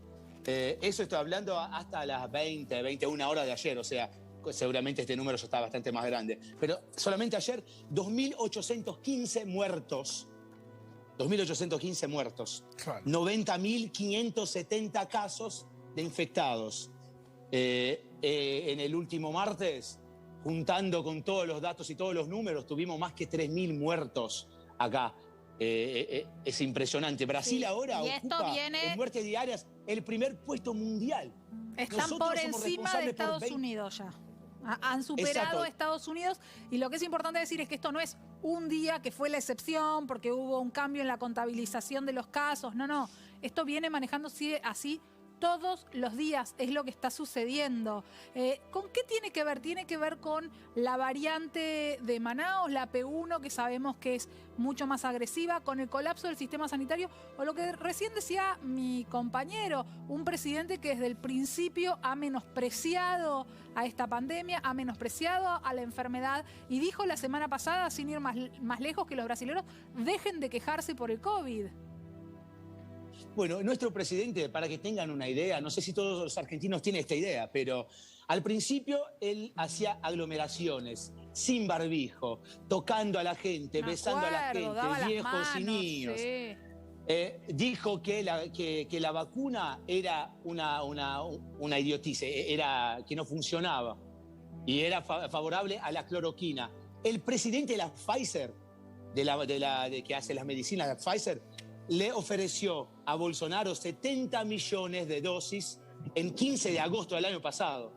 eso estoy hablando hasta las 21 horas de ayer, o sea, seguramente este número ya está bastante más grande. Pero solamente ayer, 2.815 muertos. 2.815 muertos. Claro. 90.570 casos de infectados. En el último martes, juntando con todos los datos y todos los números, tuvimos más que 3.000 muertos acá. Es impresionante. Brasil ahora ocupa en muertes diarias el primer puesto mundial. Están por encima de Estados Unidos ya. Han superado a Estados Unidos y lo que es importante decir es que esto no es un día que fue la excepción porque hubo un cambio en la contabilización de los casos. No. Esto viene manejándose así todos los días, es lo que está sucediendo. ¿Con qué tiene que ver? Tiene que ver con la variante de Manaos, la P1, que sabemos que es mucho más agresiva, con el colapso del sistema sanitario, o lo que recién decía mi compañero, un presidente que desde el principio ha menospreciado a esta pandemia, ha menospreciado a la enfermedad y dijo la semana pasada, sin ir más lejos, que los brasileños dejen de quejarse por el COVID. Bueno, nuestro presidente, para que tengan una idea, no sé si todos los argentinos tienen esta idea, pero al principio él hacía aglomeraciones, sin barbijo, tocando a la gente, besando a la gente, viejos y niños. Sí. Dijo que la vacuna era una idiotice, que no funcionaba y era favorable a la cloroquina. El presidente de la Pfizer, que hace las medicinas, la Pfizer, le ofreció a Bolsonaro 70 millones de dosis en 15 de agosto del año pasado.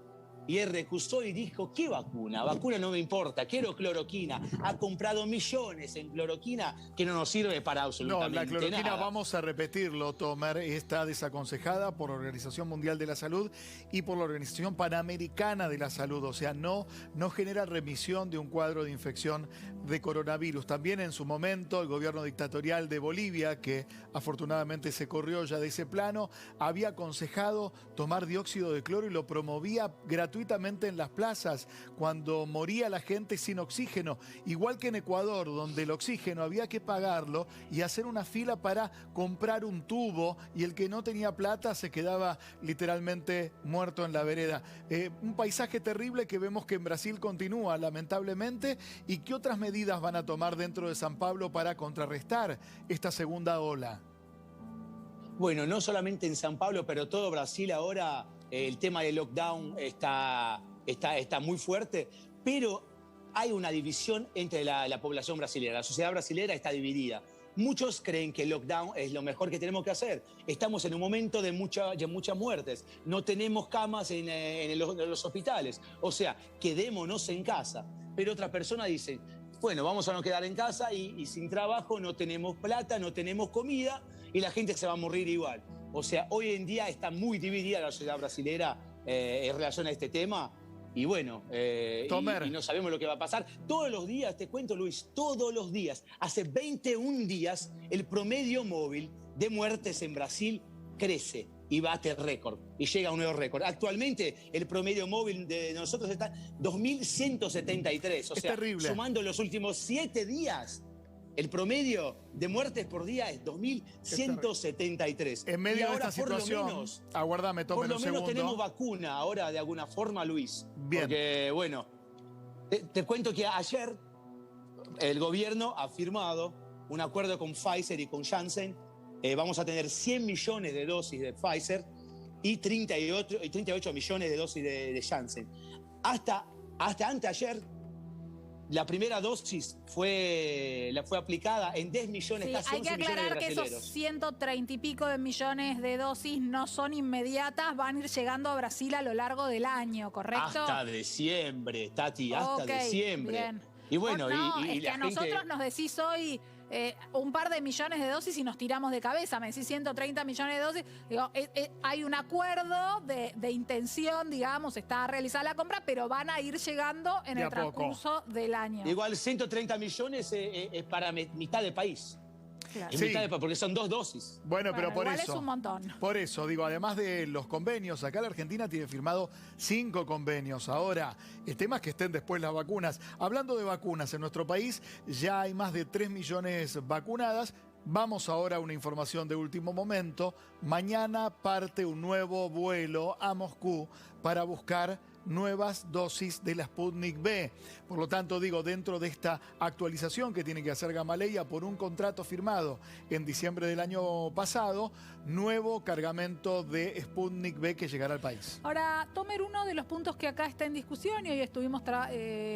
y él recusó y dijo, ¿qué vacuna? Vacuna no me importa, quiero cloroquina. Ha comprado millones en cloroquina que no nos sirve para absolutamente nada. No, la cloroquina, vamos a repetirlo, Tomer, está desaconsejada por la Organización Mundial de la Salud y por la Organización Panamericana de la Salud. O sea, no genera remisión de un cuadro de infección de coronavirus. También en su momento el gobierno dictatorial de Bolivia, que afortunadamente se corrió ya de ese plano, había aconsejado tomar dióxido de cloro y lo promovía gratuitamente en las plazas cuando moría la gente sin oxígeno. Igual que en Ecuador, donde el oxígeno había que pagarlo y hacer una fila para comprar un tubo, y el que no tenía plata se quedaba literalmente muerto en la vereda. Un paisaje terrible que vemos que en Brasil continúa, lamentablemente. ¿Y qué otras medidas van a tomar dentro de San Pablo para contrarrestar esta segunda ola? Bueno, no solamente en San Pablo, pero todo Brasil ahora, el tema del lockdown está muy fuerte, pero hay una división entre la población brasileña. La sociedad brasileña está dividida. Muchos creen que el lockdown es lo mejor que tenemos que hacer. Estamos en un momento de muchas muertes. No tenemos camas en los hospitales. O sea, quedémonos en casa. Pero otra persona dice, bueno, vamos a no quedar en casa y sin trabajo, no tenemos plata, no tenemos comida y la gente se va a morir igual. O sea, hoy en día está muy dividida la sociedad brasileña en relación a este tema. Y bueno, y no sabemos lo que va a pasar. Todos los días, te cuento, Luis, todos los días, hace 21 días, el promedio móvil de muertes en Brasil crece y bate récord, y llega a un nuevo récord. Actualmente, el promedio móvil de nosotros está 2.173. O sea, terrible. Sumando los últimos 7 días, el promedio de muertes por día es 2.173. En medio de esta situación, aguárdame, Tomer, por lo menos tenemos vacuna ahora de alguna forma, Luis. Bien. Porque, bueno, te cuento que ayer el gobierno ha firmado un acuerdo con Pfizer y con Janssen. Vamos a tener 100 millones de dosis de Pfizer y 38 millones de dosis de Janssen. Hasta anteayer, la primera dosis fue aplicada en 10 millones, casi 11 millones de brasileños. Hay que aclarar que esos 130 y pico de millones de dosis no son inmediatas, van a ir llegando a Brasil a lo largo del año, ¿correcto? Hasta diciembre, Tati, hasta diciembre. Bien. Y bueno, es que a nosotros nos decís hoy un par de millones de dosis y nos tiramos de cabeza. Me decís 130 millones de dosis. Digo, hay un acuerdo de intención, digamos, está realizada la compra, pero van a ir llegando en el transcurso del año. Igual 130 millones es para mitad del país. Claro. Sí. Porque son 2 dosis. Bueno, pero por igual eso. Es un montón. Por eso, digo, además de los convenios, acá la Argentina tiene firmado 5 convenios. Ahora, el tema es que estén después las vacunas. Hablando de vacunas, en nuestro país ya hay más de 3 millones vacunadas. Vamos ahora a una información de último momento. Mañana parte un nuevo vuelo a Moscú para buscar nuevas dosis de la Sputnik V. Por lo tanto, digo, dentro de esta actualización que tiene que hacer Gamaleya por un contrato firmado en diciembre del año pasado, nuevo cargamento de Sputnik V que llegará al país. Ahora, Tomer, uno de los puntos que acá está en discusión y hoy estuvimos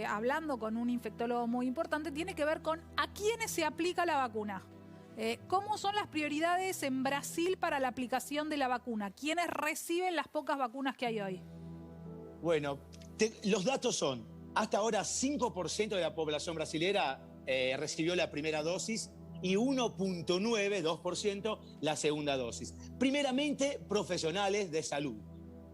hablando con un infectólogo muy importante, tiene que ver con a quiénes se aplica la vacuna. ¿Cómo son las prioridades en Brasil para la aplicación de la vacuna? ¿Quiénes reciben las pocas vacunas que hay hoy? Bueno, los datos son, hasta ahora 5% de la población brasilera recibió la primera dosis y 1.9, 2% la segunda dosis. Primeramente, profesionales de salud.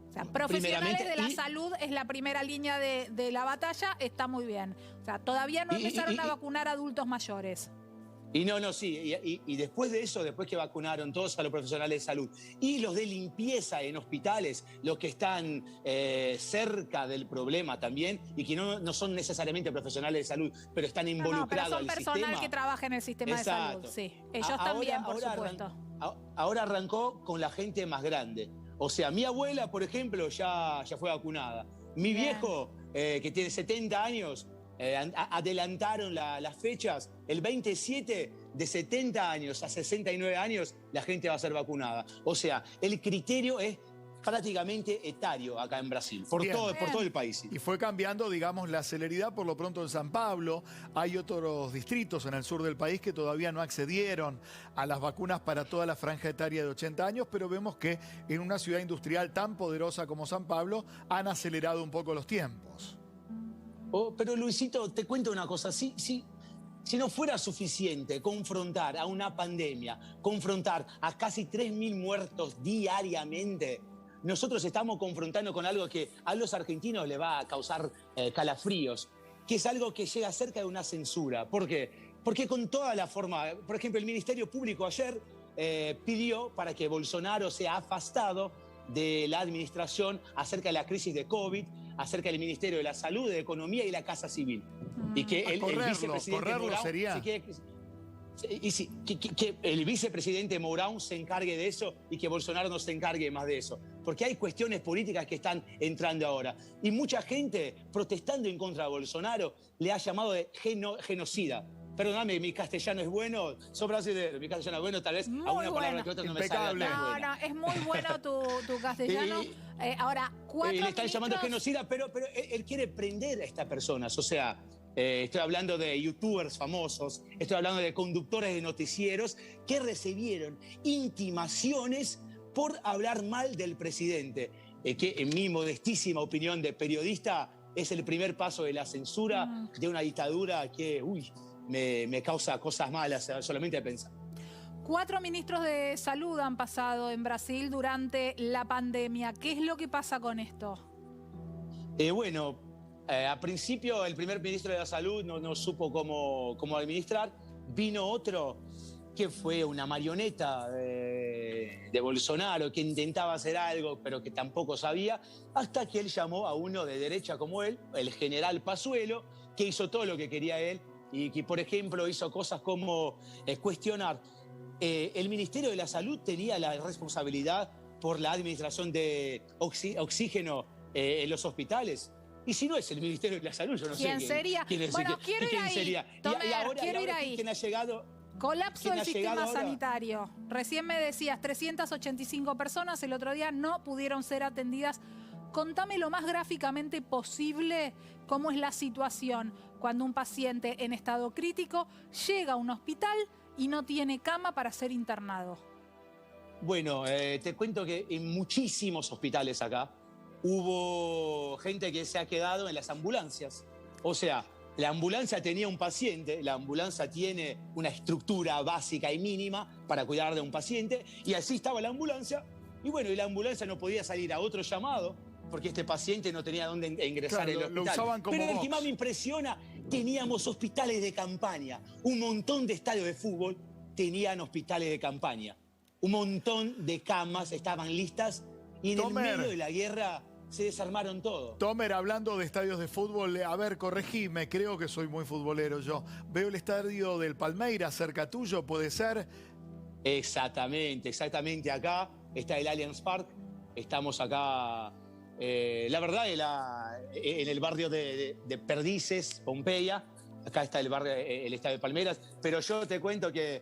O sea, profesionales de la salud es la primera línea de la batalla, está muy bien. O sea, todavía no empezaron a vacunar a adultos mayores. Y después de eso, después que vacunaron todos a los profesionales de salud y los de limpieza en hospitales, los que están cerca del problema también y que no son necesariamente profesionales de salud, pero están involucrados en el sistema. Pero son personal que trabaja en el sistema de salud, sí. Ellos también, por supuesto. Ahora arrancó con la gente más grande. O sea, mi abuela, por ejemplo, ya fue vacunada. Mi viejo, que tiene 70 años, adelantaron las fechas. El 27, de 70 años a 69 años, la gente va a ser vacunada. O sea, el criterio es prácticamente etario acá en Brasil, por todo el país. Sí. Y fue cambiando, digamos, la celeridad por lo pronto en San Pablo. Hay otros distritos en el sur del país que todavía no accedieron a las vacunas para toda la franja etaria de 80 años, pero vemos que en una ciudad industrial tan poderosa como San Pablo han acelerado un poco los tiempos. Pero Luisito, te cuento una cosa, si no fuera suficiente confrontar a una pandemia, confrontar a casi 3.000 muertos diariamente, nosotros estamos confrontando con algo que a los argentinos le va a causar calafríos, que es algo que llega cerca de una censura. ¿Por qué? Porque con toda la forma, por ejemplo, el Ministerio Público ayer pidió para que Bolsonaro sea afastado de la administración acerca de la crisis de COVID, acerca del Ministerio de la Salud, de Economía y la Casa Civil. Y que el vicepresidente Mourão sería. Que el vicepresidente Mourão se encargue de eso y que Bolsonaro no se encargue más de eso. Porque hay cuestiones políticas que están entrando ahora. Y mucha gente protestando en contra de Bolsonaro le ha llamado de genocida. Perdóname, mi castellano es bueno, soy brasileño, mi castellano es bueno, tal vez muy alguna palabra bueno. que otra no me sale. No, es muy bueno tu castellano. Ahora, 4 le están llamando genocida, pero él quiere prender a estas personas, o sea... estoy hablando de youtubers famosos, estoy hablando de conductores de noticieros que recibieron intimaciones por hablar mal del presidente, que en mi modestísima opinión de periodista es el primer paso de la censura de una dictadura que me causa cosas malas solamente de pensar. 4 ministros de salud han pasado en Brasil durante la pandemia. ¿Qué es lo que pasa con esto? Al principio el primer ministro de la Salud no supo cómo administrar. Vino otro que fue una marioneta de Bolsonaro, que intentaba hacer algo, pero que tampoco sabía, hasta que él llamó a uno de derecha como él, el general Pazuello, que hizo todo lo que quería él y que, por ejemplo, hizo cosas como cuestionar. El Ministerio de la Salud tenía la responsabilidad por la administración de oxígeno en los hospitales. Y si no es el Ministerio de la Salud, yo no sé quién sería. Bueno, quiero ir ahí. Quiero ir ahí. ¿Quién ha llegado? Colapso del sistema sanitario. Recién me decías, 385 personas el otro día no pudieron ser atendidas. Contame lo más gráficamente posible cómo es la situación cuando un paciente en estado crítico llega a un hospital y no tiene cama para ser internado. Bueno, te cuento que en muchísimos hospitales acá hubo gente que se ha quedado en las ambulancias. O sea, la ambulancia tenía un paciente, la ambulancia tiene una estructura básica y mínima para cuidar de un paciente, y así estaba la ambulancia, y la ambulancia no podía salir a otro llamado, porque este paciente no tenía dónde ingresar en el hospital. Lo usaban como Pero el que más me impresiona, teníamos hospitales de campaña, un montón de estadios de fútbol tenían hospitales de campaña, un montón de camas estaban listas, y en el medio de la guerra se desarmaron todo. Tomer, hablando de estadios de fútbol, a ver, corregime, creo que soy muy futbolero yo. Veo el estadio del Palmeiras cerca tuyo, ¿puede ser? Exactamente, acá está el Allianz Parque, estamos acá, la verdad, en el barrio de Perdices, Pompeya, acá está el estadio de Palmeiras, pero yo te cuento que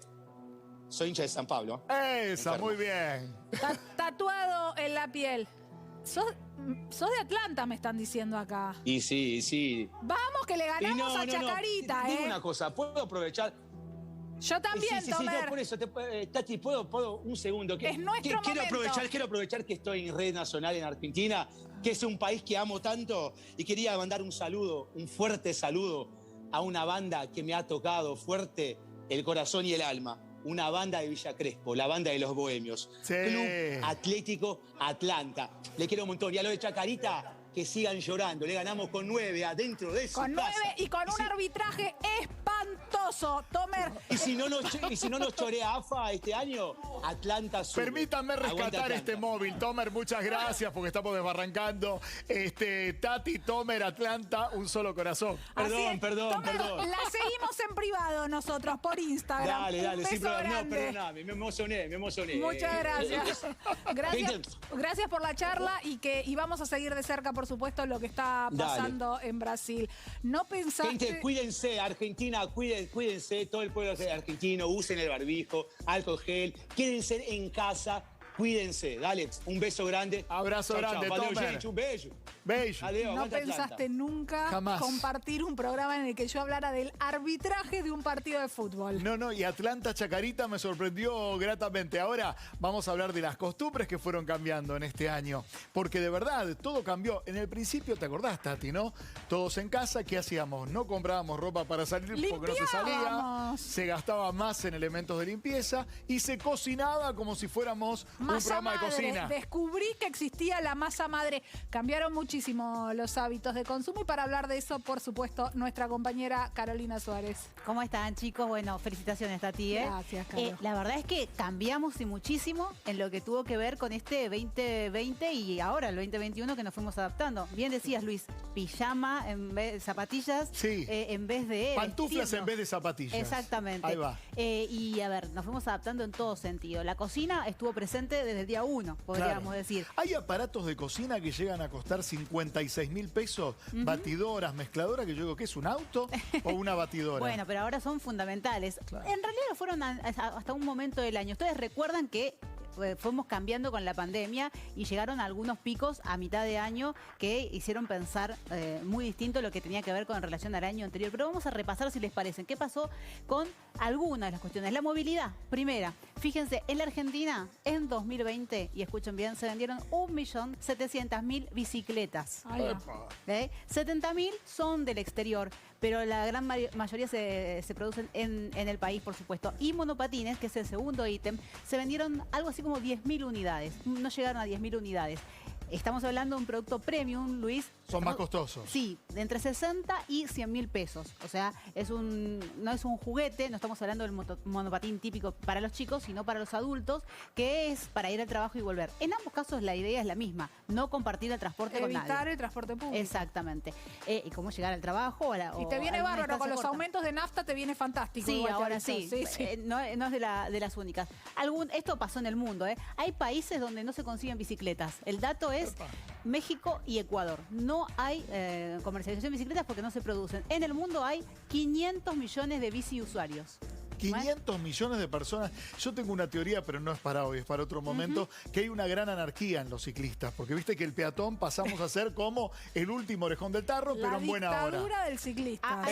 soy hincha de San Pablo. Esa, muy bien. Tatuado en la piel. Sos de Atlanta, me están diciendo acá. Y sí. Vamos, que le ganamos a Chacarita, Dime una cosa, ¿puedo aprovechar? Yo también, Tomer. No, por eso, Tati, ¿puedo un segundo? Es nuestro momento. Quiero aprovechar que estoy en Red Nacional en Argentina, que es un país que amo tanto, y quería mandar un fuerte saludo a una banda que me ha tocado fuerte el corazón y el alma. Una banda de Villa Crespo, la banda de los Bohemios. Sí. Club Atlético Atlanta. Le quiero un montón. Y a lo de Chacarita, que sigan llorando. Le ganamos con 9 adentro de su casa. Con 9 y con un arbitraje espantoso, Tomer. Y si no nos chorea AFA este año, Atlanta sube. Permítanme rescatar este móvil. Tomer, muchas gracias porque estamos desbarrancando. Tati, Tomer, Atlanta, un solo corazón. Perdón. La seguimos en privado nosotros por Instagram. Dale, sin problema. No, perdóname, me emocioné. Muchas gracias. Gracias por la charla y vamos a seguir de cerca, por supuesto, lo que está pasando en Brasil. No pensaste... Gente, cuídense, Argentina, cuídense, todo el pueblo argentino, usen el barbijo, alcohol gel, quédense en casa, Cuídense. Dale, un beso grande. Abrazo grande, Valeu, Tomer. gente, un beso. Beijo. Adeu, No aguanta pensaste Atlanta. nunca Jamás. compartir un programa en el que yo hablara del arbitraje de un partido de fútbol. No, y Atlanta Chacarita me sorprendió gratamente. Ahora vamos a hablar de las costumbres que fueron cambiando en este año. Porque de verdad, todo cambió. En el principio, ¿te acordás, Tati, no? Todos en casa, ¿qué hacíamos? No comprábamos ropa para salir porque no se salía. Limpiábamos. Se gastaba más en elementos de limpieza y se cocinaba como si fuéramos un Masa programa madre. de cocina. Descubrí que existía la masa madre. Cambiaron muchísimo los hábitos de consumo y para hablar de eso, por supuesto, nuestra compañera Carolina Suárez. ¿Cómo están, chicos? Bueno, felicitaciones, Tati. Gracias, Caro. La verdad es que cambiamos y muchísimo en lo que tuvo que ver con este 2020 y ahora el 2021 que nos fuimos adaptando. Bien decías, Luis, pijama en vez de zapatillas, en vez de Pantuflas vestirnos. en vez de zapatillas. Exactamente. Ahí va. Y a ver, nos fuimos adaptando en todo sentido. La cocina estuvo presente desde el día 1, podríamos Claro. decir. Hay aparatos de cocina que llegan a costar 56.000 pesos, batidoras, mezcladoras, que yo digo que es un auto o una batidora. Bueno, pero ahora son fundamentales. En realidad lo fueron hasta un momento del año. Ustedes recuerdan que fuimos cambiando con la pandemia y llegaron algunos picos a mitad de año que hicieron pensar muy distinto lo que tenía que ver con relación al año anterior. Pero vamos a repasar, si les parece, qué pasó con algunas de las cuestiones. La movilidad, primera. Fíjense, en la Argentina, en 2020, y escuchen bien, se vendieron 1.700.000 bicicletas. Ahí va. 70.000 son del exterior, pero la gran mayoría se producen en el país, por supuesto. Y monopatines, que es el segundo ítem, se vendieron algo así como 10.000 unidades. No llegaron a 10.000 unidades. Estamos hablando de un producto premium, Luis. Son más costosos. Sí, de entre 60 y 100.000 pesos. O sea, no es un juguete, no estamos hablando del monopatín típico para los chicos, sino para los adultos, que es para ir al trabajo y volver. En ambos casos la idea es la misma, no compartir el transporte con nadie. Evitar el transporte público. Exactamente. Y cómo llegar al trabajo. Y te viene bárbaro, con los aumentos de nafta te viene fantástico. Sí, igual te ahora aviso. sí. No es de las únicas. Esto pasó en el mundo. Hay países donde no se consiguen bicicletas. El dato es México y Ecuador. No hay comercialización de bicicletas porque no se producen. En el mundo hay 500 millones de bici usuarios. 500 millones de personas. Yo tengo una teoría, pero no es para hoy, es para otro momento, que hay una gran anarquía en los ciclistas, porque viste que el peatón pasamos a ser como el último orejón del tarro, pero en buena hora. La dictadura del ciclista.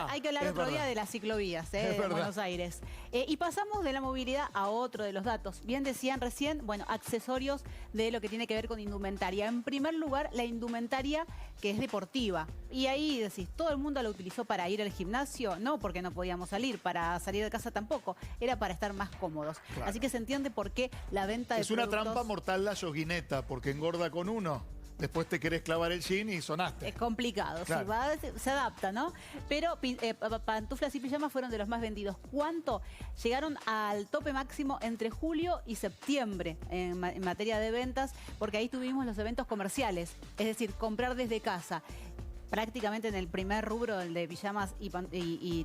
Hay que hablar otro día de las ciclovías de Buenos Aires. Y pasamos de la movilidad a otro de los datos. Bien decían recién, bueno, accesorios de lo que tiene que ver con indumentaria. En primer lugar, la indumentaria que es deportiva. Y ahí decís, ¿todo el mundo la utilizó para ir al gimnasio? No, porque no podíamos salir. Para salir de casa tampoco. Era para estar más cómodos. Claro. Así que se entiende por qué la venta de Es una productos... trampa mortal la yoguineta, porque engorda con uno. Después te querés clavar el jean y sonaste. Es complicado, Claro. se adapta, ¿no? Pero pantuflas y pijamas fueron de los más vendidos. ¿Cuánto? Llegaron al tope máximo entre julio y septiembre en materia de ventas, porque ahí tuvimos los eventos comerciales, es decir, comprar desde casa. Prácticamente en el primer rubro, el de pijamas y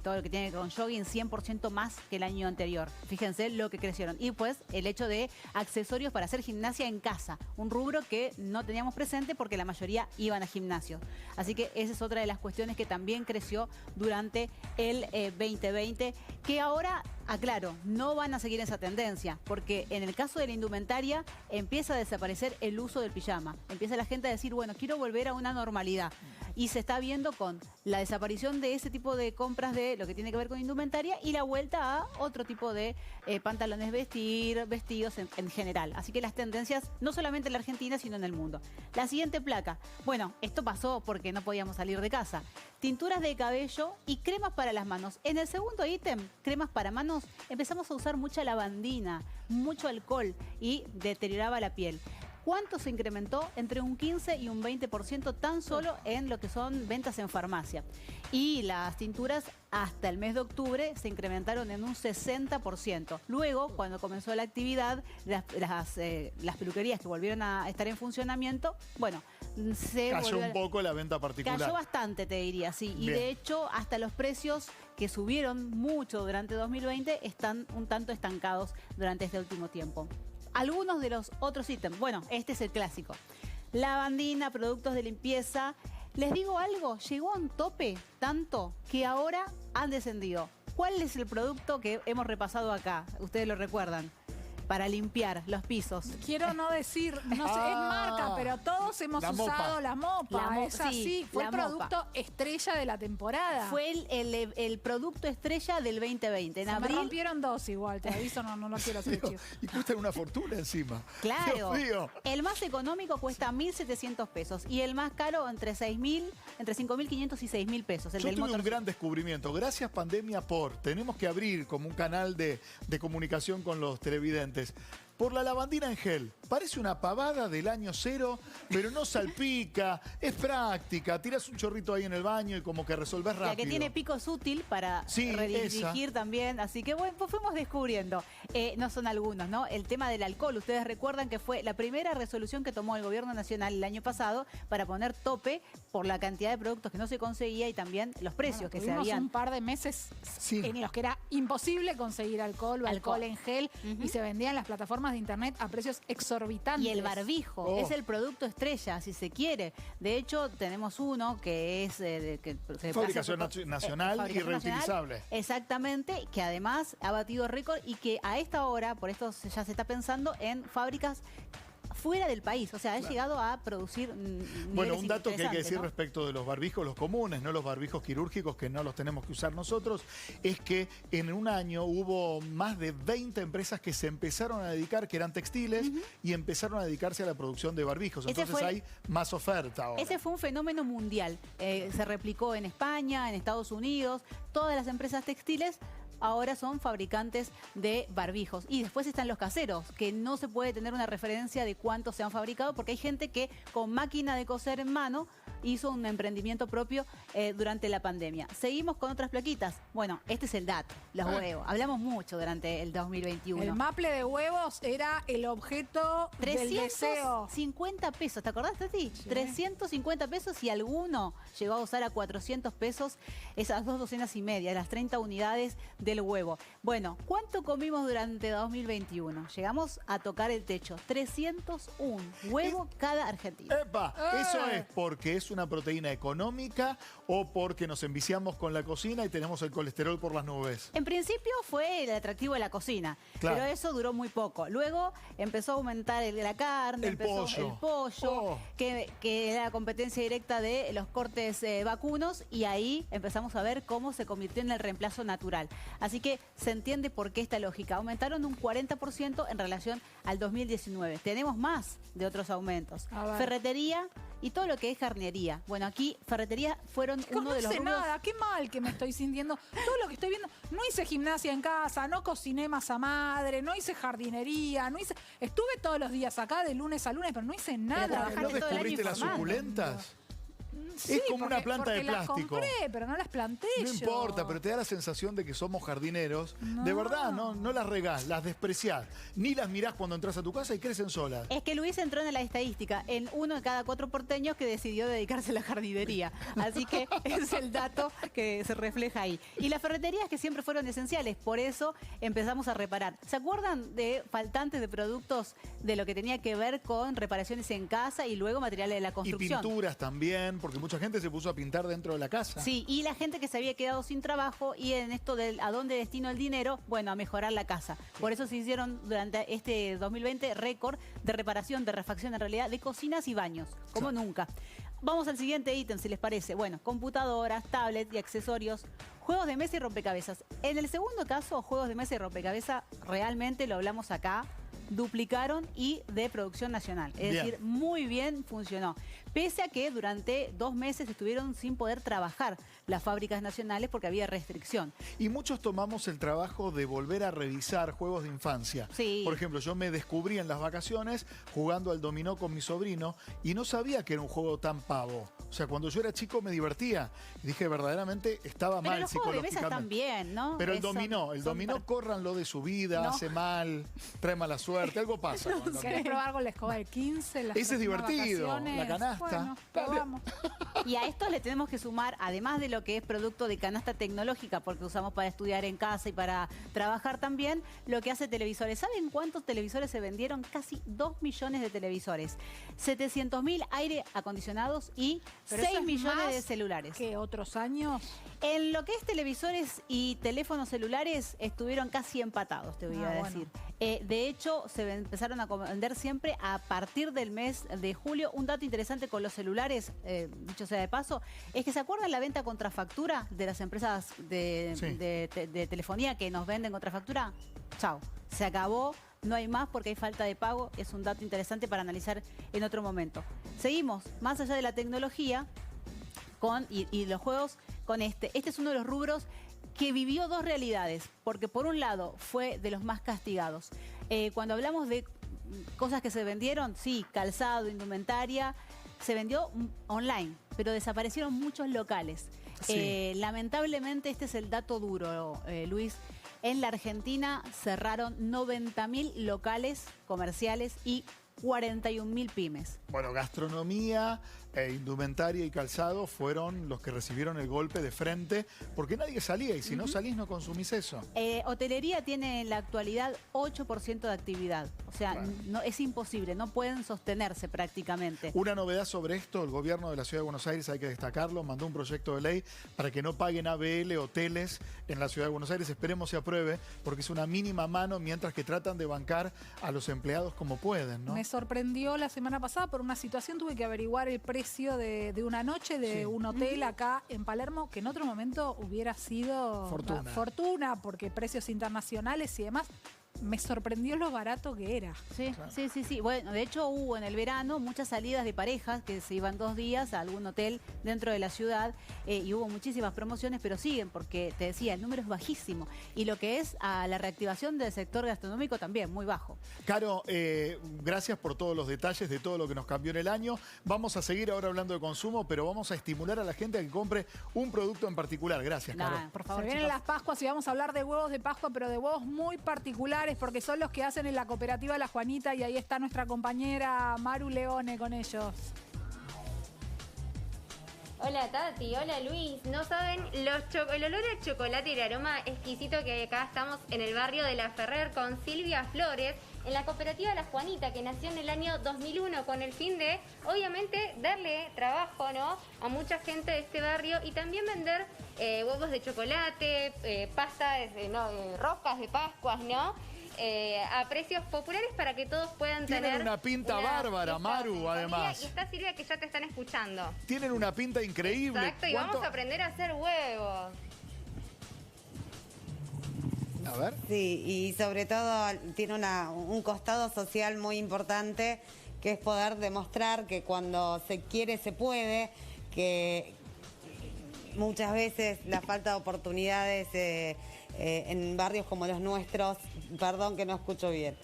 todo lo que tiene que ver con jogging, 100% más que el año anterior. Fíjense lo que crecieron. Y pues el hecho de accesorios para hacer gimnasia en casa. Un rubro que no teníamos presente porque la mayoría iban a gimnasio. Así que esa es otra de las cuestiones que también creció durante el 2020. Que ahora, aclaro, no van a seguir esa tendencia. Porque en el caso de la indumentaria empieza a desaparecer el uso del pijama. Empieza la gente a decir, bueno, quiero volver a una normalidad. Y se está viendo con la desaparición de ese tipo de compras de lo que tiene que ver con indumentaria y la vuelta a otro tipo de pantalones vestidos en general. Así que las tendencias, no solamente en la Argentina, sino en el mundo. La siguiente placa. Bueno, esto pasó porque no podíamos salir de casa. Tinturas de cabello y cremas para las manos. En el segundo ítem, cremas para manos, empezamos a usar mucha lavandina, mucho alcohol y deterioraba la piel. ¿Cuánto se incrementó? Entre un 15 y un 20% tan solo en lo que son ventas en farmacia. Y las tinturas hasta el mes de octubre se incrementaron en un 60%. Luego, cuando comenzó la actividad, las peluquerías que volvieron a estar en funcionamiento, bueno, cayó un poco la venta particular. Cayó bastante, te diría, sí. Y Bien. de hecho, hasta los precios que subieron mucho durante 2020 están un tanto estancados durante este último tiempo. Algunos de los otros ítems. Bueno, este es el clásico. Lavandina, productos de limpieza. Les digo algo, llegó a un tope tanto que ahora han descendido. ¿Cuál es el producto que hemos repasado acá? Ustedes lo recuerdan. para limpiar los pisos. Quiero no decir, no sé, es marca, pero todos hemos usado la mopa. Es así, fue el producto estrella de la temporada. Fue el producto estrella del 2020. En abril me rompieron dos igual, te aviso, no lo quiero hacer chido. Y cuestan una fortuna encima. Claro. Dios mío. El más económico cuesta 1.700 pesos y el más caro entre 5.500 y 6.000 pesos. Yo tuve un gran descubrimiento. Gracias, pandemia, tenemos que abrir como un canal de comunicación con los televidentes. Por la lavandina en gel. Parece una pavada del año cero, pero no salpica, es práctica. Tiras un chorrito ahí en el baño y como que resolvés rápido. La que tiene picos útil para redirigir también. Así que bueno, pues fuimos descubriendo. No son algunos, ¿no? El tema del alcohol. Ustedes recuerdan que fue la primera resolución que tomó el gobierno nacional el año pasado para poner tope por la cantidad de productos que no se conseguía y también los precios que se habían. Un par de meses en los que era imposible conseguir alcohol o alcohol en gel y se vendían en las plataformas de internet a precios exorbitantes. Y el barbijo es el producto estrella, si se quiere. De hecho, tenemos uno que es fabricación nacional y reutilizable. Exactamente, que además ha batido récord y que a esta hora, por esto ya se está pensando en fábricas fuera del país, o sea, ha llegado a producir bueno, un dato que hay que decir respecto de los barbijos, los comunes, no los barbijos quirúrgicos que no los tenemos que usar nosotros, es que en un año hubo más de 20 empresas que se empezaron a dedicar, que eran textiles, y empezaron a dedicarse a la producción de barbijos. Entonces hay más oferta ahora. Ese fue un fenómeno mundial. Se replicó en España, en Estados Unidos, todas las empresas textiles ahora son fabricantes de barbijos. Y después están los caseros, que no se puede tener una referencia de cuántos se han fabricado, porque hay gente que con máquina de coser en mano hizo un emprendimiento propio durante la pandemia. Seguimos con otras plaquitas. Bueno, este es el dato, los huevos. Hablamos mucho durante el 2021. El maple de huevos era el objeto del deseo. 350 pesos, ¿te acordás, Tati? Sí. 350 pesos y alguno llegó a usar a 400 pesos esas 2 docenas y media, las 30 unidades del huevo. Bueno, ¿cuánto comimos durante 2021? Llegamos a tocar el techo. 301 huevos cada argentino. ¡Epa! ¿Eso es porque es una proteína económica o porque nos enviciamos con la cocina y tenemos el colesterol por las nubes? En principio fue el atractivo de la cocina, pero eso duró muy poco. Luego empezó a aumentar la carne, el pollo, que era la competencia directa de los cortes vacunos, y ahí empezamos a ver cómo se convirtió en el reemplazo natural. Así que se entiende por qué esta lógica. Aumentaron un 40% en relación al 2019. Tenemos más de otros aumentos. Ferretería y todo lo que es jardinería. Bueno, aquí ferretería fueron uno de los rubros. No hice nada, qué mal que me estoy sintiendo. Todo lo que estoy viendo, no hice gimnasia en casa, no cociné masa madre, no hice jardinería, no hice... Estuve todos los días acá de lunes a lunes, pero no hice nada. ¿No descubriste las suculentas? Sí, es como una planta de plástico. Las compré, pero no las planté yo. No importa, pero te da la sensación de que somos jardineros. De verdad, no las regás, las despreciás. Ni las mirás cuando entras a tu casa y crecen solas. Es que Luis entró en la estadística, en 1 de cada 4 porteños que decidió dedicarse a la jardinería. Así que es el dato que se refleja ahí. Y las ferreterías que siempre fueron esenciales, por eso empezamos a reparar. ¿Se acuerdan de faltantes de productos de lo que tenía que ver con reparaciones en casa y luego materiales de la construcción? Y pinturas también, porque mucha gente se puso a pintar dentro de la casa. Sí, y la gente que se había quedado sin trabajo y en esto de a dónde destino el dinero, bueno, a mejorar la casa. Por eso se hicieron durante este 2020 récord de reparación, de refacción en realidad, de cocinas y baños, como nunca. Vamos al siguiente ítem, si les parece. Bueno, computadoras, tablets y accesorios, juegos de mesa y rompecabezas. En el segundo caso, juegos de mesa y rompecabezas, realmente lo hablamos acá, duplicaron y de producción nacional. Es decir, muy bien funcionó. Pese a que durante 2 meses estuvieron sin poder trabajar las fábricas nacionales porque había restricción. Y muchos tomamos el trabajo de volver a revisar juegos de infancia. Sí. Por ejemplo, yo me descubrí en las vacaciones jugando al dominó con mi sobrino y no sabía que era un juego tan pavo. O sea, cuando yo era chico me divertía. Y dije, verdaderamente estaba mal los psicológicamente. Juegos de mesa también, ¿no? Pero el dominó, córranlo de su vida, hace mal, trae mala suerte, algo pasa. ¿Querés probar con la escoba del 15? Ese es divertido, la canasta. Bueno, probamos. Y a esto le tenemos que sumar, además de lo que es producto de canasta tecnológica, porque usamos para estudiar en casa y para trabajar también, lo que hace televisores. ¿Saben cuántos televisores se vendieron? Casi 2 millones de televisores. 700.000 aire acondicionados y 6 millones de celulares. ¿Qué otros años? En lo que es televisores y teléfonos celulares estuvieron casi empatados, te voy a decir. De hecho, se empezaron a vender siempre a partir del mes de julio. Un dato interesante con los celulares, dicho sea de paso, es que ¿se acuerdan la venta contra factura de las empresas de telefonía que nos venden contra factura? Chao, se acabó. No hay más porque hay falta de pago. Es un dato interesante para analizar en otro momento. Seguimos, más allá de la tecnología y los juegos, con este. Este es uno de los rubros que vivió dos realidades, porque por un lado fue de los más castigados. Cuando hablamos de cosas que se vendieron, sí, calzado, indumentaria, se vendió online, pero desaparecieron muchos locales. Sí. Lamentablemente este es el dato duro, Luis. En la Argentina cerraron 90.000 locales comerciales y 41.000 pymes. Bueno, gastronomía, indumentaria y calzado fueron los que recibieron el golpe de frente porque nadie salía y si no salís no consumís eso. Hotelería tiene en la actualidad 8% de actividad. O sea, no, es imposible, no pueden sostenerse prácticamente. Una novedad sobre esto, el gobierno de la Ciudad de Buenos Aires, hay que destacarlo, mandó un proyecto de ley para que no paguen ABL hoteles en la Ciudad de Buenos Aires. Esperemos se apruebe porque es una mínima mano mientras que tratan de bancar a los empleados como pueden, ¿no? Me sorprendió la semana pasada por una situación, tuve que averiguar el precio de una noche de un hotel acá en Palermo, que en otro momento hubiera sido fortuna, porque precios internacionales y demás. Me sorprendió lo barato que era. Sí, claro. Sí. Bueno, de hecho hubo en el verano muchas salidas de parejas que se iban 2 días a algún hotel dentro de la ciudad y hubo muchísimas promociones, pero siguen porque, te decía, el número es bajísimo. Y lo que es a la reactivación del sector gastronómico también, muy bajo. Caro, gracias por todos los detalles de todo lo que nos cambió en el año. Vamos a seguir ahora hablando de consumo, pero vamos a estimular a la gente a que compre un producto en particular. Gracias, Caro. Por favor, se vienen las Pascuas y vamos a hablar de huevos de Pascua, pero de huevos muy particulares, porque son los que hacen en la cooperativa La Juanita y ahí está nuestra compañera Maru Leone con ellos. Hola Tati, hola Luis. No saben el olor a chocolate y el aroma exquisito que hay acá. Estamos en el barrio de La Ferrer con Silvia Flores, en la cooperativa La Juanita, que nació en el año 2001 con el fin de, obviamente, darle trabajo, ¿no?, a mucha gente de este barrio y también vender huevos de chocolate, roscas de Pascuas, ¿no?, a precios populares para que todos puedan tener... Tienen una pinta bárbara, Maru, además. Y está Silvia, que ya te están escuchando. Tienen una pinta increíble. Exacto, y vamos a aprender a hacer huevos. A ver. Sí, y sobre todo tiene un costado social muy importante, que es poder demostrar que cuando se quiere se puede, que muchas veces la falta de oportunidades en barrios como los nuestros, perdón que no escucho bien,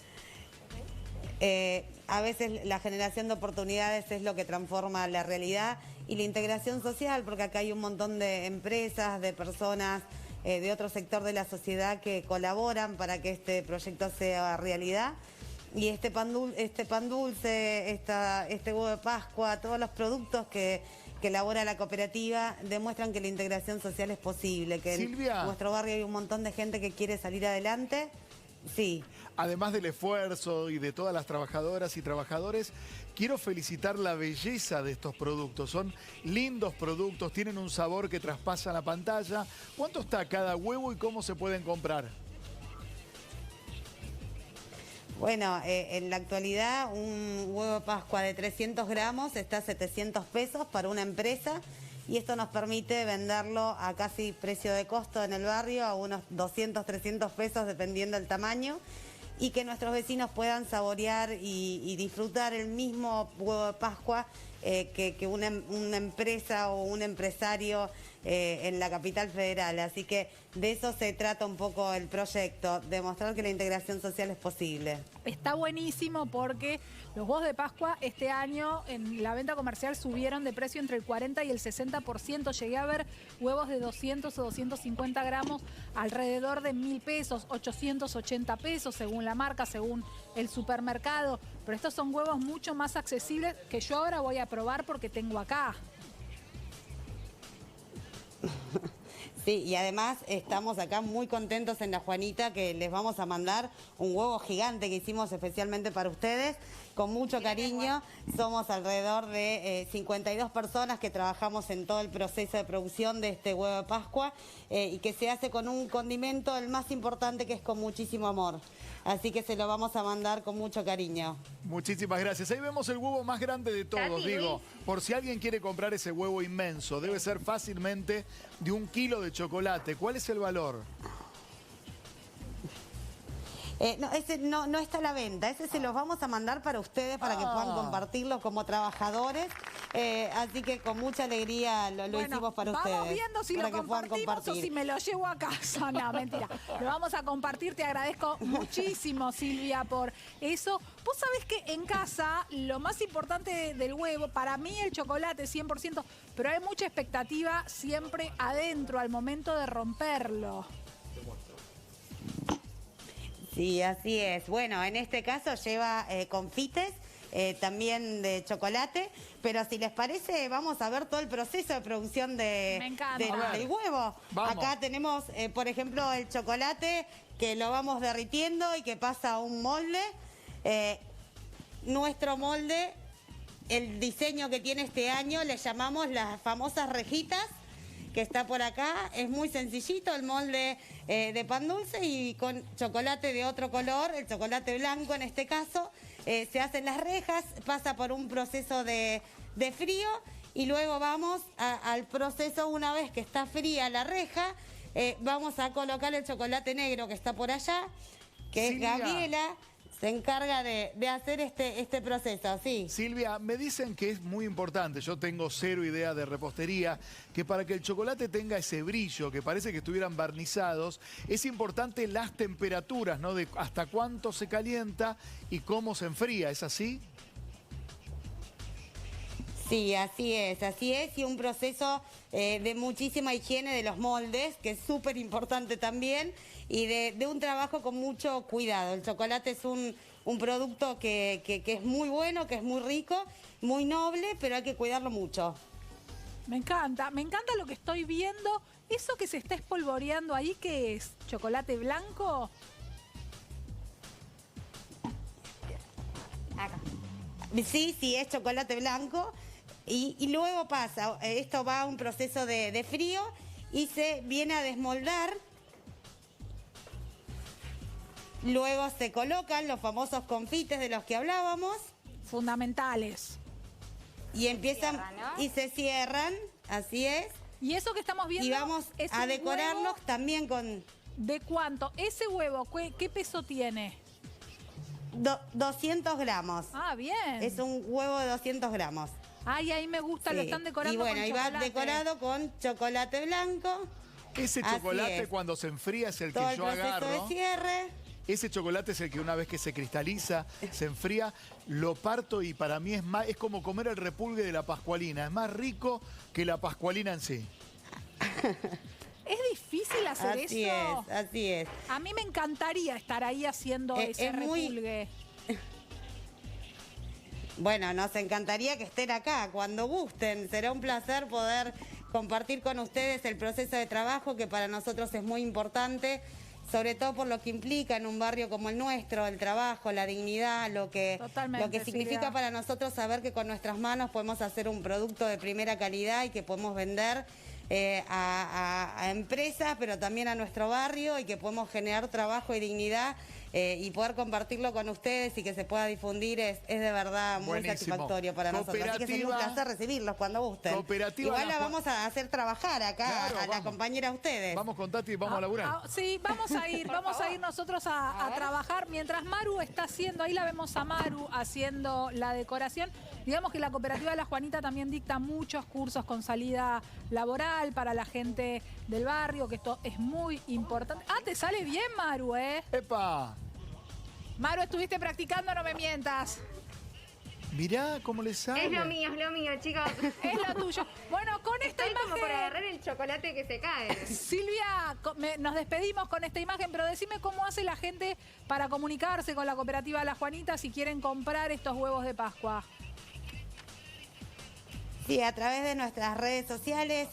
a veces la generación de oportunidades es lo que transforma la realidad y la integración social, porque acá hay un montón de empresas, de personas de otro sector de la sociedad que colaboran para que este proyecto sea realidad. Y este pan dulce, este huevo de Pascua, todos los productos que elabora la cooperativa demuestran que la integración social es posible, que Silvia, en nuestro barrio hay un montón de gente que quiere salir adelante. Sí. Además del esfuerzo y de todas las trabajadoras y trabajadores, quiero felicitar la belleza de estos productos. Son lindos productos, tienen un sabor que traspasa la pantalla. ¿Cuánto está cada huevo y cómo se pueden comprar? Bueno, en la actualidad un huevo de Pascua de 300 gramos está a 700 pesos para una empresa y esto nos permite venderlo a casi precio de costo en el barrio, a unos 200, 300 pesos dependiendo del tamaño, y que nuestros vecinos puedan saborear y disfrutar el mismo huevo de Pascua que una empresa o un empresario en la capital federal. Así que de eso se trata un poco el proyecto, demostrar que la integración social es posible. Está buenísimo porque los huevos de Pascua este año en la venta comercial subieron de precio entre el 40 y el 60%. Llegué a ver huevos de 200 o 250 gramos alrededor de 1.000 pesos, 880 pesos según la marca, según el supermercado. Pero estos son huevos mucho más accesibles que yo ahora voy a probar porque tengo acá. Sí, y además estamos acá muy contentos en La Juanita que les vamos a mandar un huevo gigante que hicimos especialmente para ustedes, con mucho cariño. Somos alrededor de 52 personas que trabajamos en todo el proceso de producción de este huevo de Pascua y que se hace con un condimento, el más importante, que es con muchísimo amor. Así que se lo vamos a mandar con mucho cariño. Muchísimas gracias. Ahí vemos el huevo más grande de todos, digo. Por si alguien quiere comprar ese huevo inmenso, debe ser fácilmente de 1 kilo de chocolate. ¿Cuál es el valor? No, ese no está a la venta, ese se los vamos a mandar para ustedes, para que puedan compartirlo como trabajadores. Así que con mucha alegría lo hicimos para ustedes. Vamos viendo si lo compartimos o si me lo llevo a casa. No, mentira. Lo vamos a compartir. Te agradezco muchísimo, Silvia, por eso. Vos sabés que en casa lo más importante del huevo, para mí el chocolate 100%, pero hay mucha expectativa siempre adentro al momento de romperlo. Sí, así es. Bueno, en este caso lleva confites, también de chocolate, pero si les parece vamos a ver todo el proceso de producción del huevo. Vamos. Acá tenemos, por ejemplo, el chocolate que lo vamos derritiendo y que pasa a un molde. Nuestro molde, el diseño que tiene este año, le llamamos las famosas rejitas, que está por acá. Es muy sencillito el molde de pan dulce y con chocolate de otro color, el chocolate blanco en este caso. Se hacen las rejas, pasa por un proceso de frío y luego vamos al proceso. Una vez que está fría la reja, vamos a colocar el chocolate negro que está por allá, que Silvia, es Gabriela. Se encarga de hacer este proceso, sí. Silvia, me dicen que es muy importante, yo tengo cero idea de repostería, que para que el chocolate tenga ese brillo, que parece que estuvieran barnizados, es importante las temperaturas, ¿no? De hasta cuánto se calienta y cómo se enfría, ¿es así? Sí, así es, y un proceso de muchísima higiene de los moldes, que es súper importante también, y de un trabajo con mucho cuidado. El chocolate es un producto que es muy bueno, que es muy rico, muy noble, pero hay que cuidarlo mucho. Me encanta lo que estoy viendo. Eso que se está espolvoreando ahí, ¿qué es? ¿Chocolate blanco? Acá. Sí, es chocolate blanco. Y luego pasa, esto va a un proceso de frío y se viene a desmoldar. Luego se colocan los famosos confites de los que hablábamos. Fundamentales. Y empiezan y se cierran, así es. Y eso que estamos viendo. Y vamos a decorarlos también con... ¿De cuánto? Ese huevo, ¿qué peso tiene? 200 gramos. Ah, bien. Es un huevo de 200 gramos. Ay, ahí me gusta, lo están decorando con chocolate. Y bueno, y va decorado con chocolate blanco. Ese chocolate cuando se enfría es el que yo agarro. Todo el proceso de cierre. Ese chocolate es el que una vez que se cristaliza, se enfría, lo parto y para mí es como comer el repulgue de la pascualina. Es más rico que la pascualina en sí. ¿Es difícil hacer eso? Así es. A mí me encantaría estar ahí haciendo ese repulgue. Bueno, nos encantaría que estén acá cuando gusten. Será un placer poder compartir con ustedes el proceso de trabajo, que para nosotros es muy importante, sobre todo por lo que implica en un barrio como el nuestro, el trabajo, la dignidad, lo que significa Silvia. para nosotros saber que con nuestras manos podemos hacer un producto de primera calidad y que podemos vender a empresas, pero también a nuestro barrio, y que podemos generar trabajo y dignidad y poder compartirlo con ustedes y que se pueda difundir es de verdad muy satisfactorio para nosotros. Así que sería un placer recibirlos cuando gusten. Igual la vamos a hacer trabajar acá a la compañera a ustedes. Vamos con Tati y vamos a laburar. Sí, vamos a ir nosotros a trabajar. Mientras Maru está haciendo, ahí la vemos a Maru haciendo la decoración. Digamos que la cooperativa de La Juanita también dicta muchos cursos con salida laboral para la gente del barrio, que esto es muy importante. Ah, te sale bien, Maru, ¿eh? ¡Epa! Maru, estuviste practicando, no me mientas. Mirá cómo le sale. Es lo mío, chicos. Es lo tuyo. Bueno, con esta imagen... como para agarrar el chocolate que se cae. Silvia, nos despedimos con esta imagen, pero decime cómo hace la gente para comunicarse con la cooperativa La Juanita si quieren comprar estos huevos de Pascua. Sí, a través de nuestras redes sociales,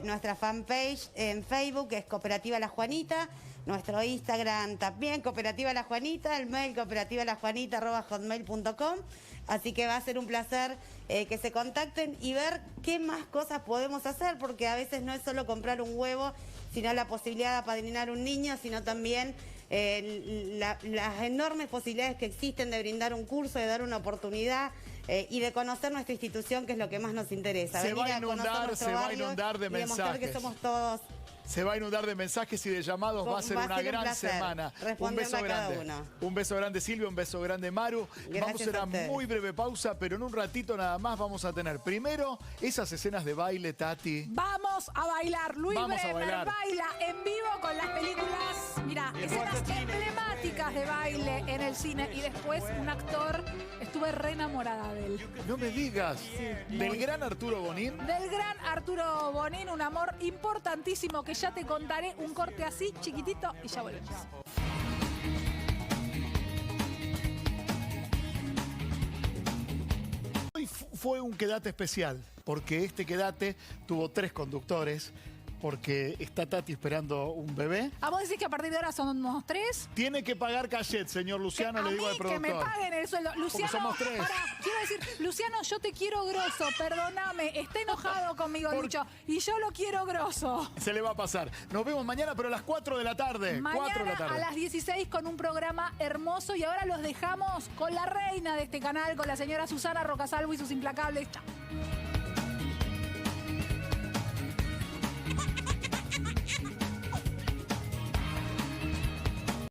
nuestra fanpage en Facebook es Cooperativa La Juanita, nuestro Instagram también, Cooperativa La Juanita, el mail cooperativalajuanita@hotmail.com. Así que va a ser un placer que se contacten y ver qué más cosas podemos hacer, porque a veces no es solo comprar un huevo, sino la posibilidad de apadrinar un niño, sino también las enormes posibilidades que existen de brindar un curso, de dar una oportunidad y de conocer nuestra institución, que es lo que más nos interesa. Se va a inundar de mensajes. Que somos todos... Se va a inundar de mensajes y de llamados. Va a ser una gran semana. Un beso grande. Un beso grande, Silvia. Un beso grande, Maru. Vamos a hacer una muy breve pausa, pero en un ratito nada más vamos a tener primero esas escenas de baile, Tati. Vamos a bailar. Luis Bremer baila en vivo con las películas. Mira, escenas emblemáticas de baile en el cine. Y después un actor, estuve re enamorada de él. No me digas. Sí, del gran Arturo Bonín. Del gran Arturo Bonín, un amor importantísimo que ya te contaré, un corte así, chiquitito, y ya volvemos. Hoy fue un quedate especial, porque este quedate tuvo 3 conductores, porque está Tati esperando un bebé. ¿A vos decís que a partir de ahora somos 3? Tiene que pagar cachet, señor Luciano, le digo al productor. Que me paguen el sueldo. Luciano, somos 3. Quiero decir, Luciano, yo te quiero grosso, perdóname, está enojado conmigo, Lucho, y yo lo quiero grosso. Se le va a pasar. Nos vemos mañana, pero a las 4 de la tarde. Mañana a las 16 con un programa hermoso, y ahora los dejamos con la reina de este canal, con la señora Susana Rocasalvo y sus implacables. Chao.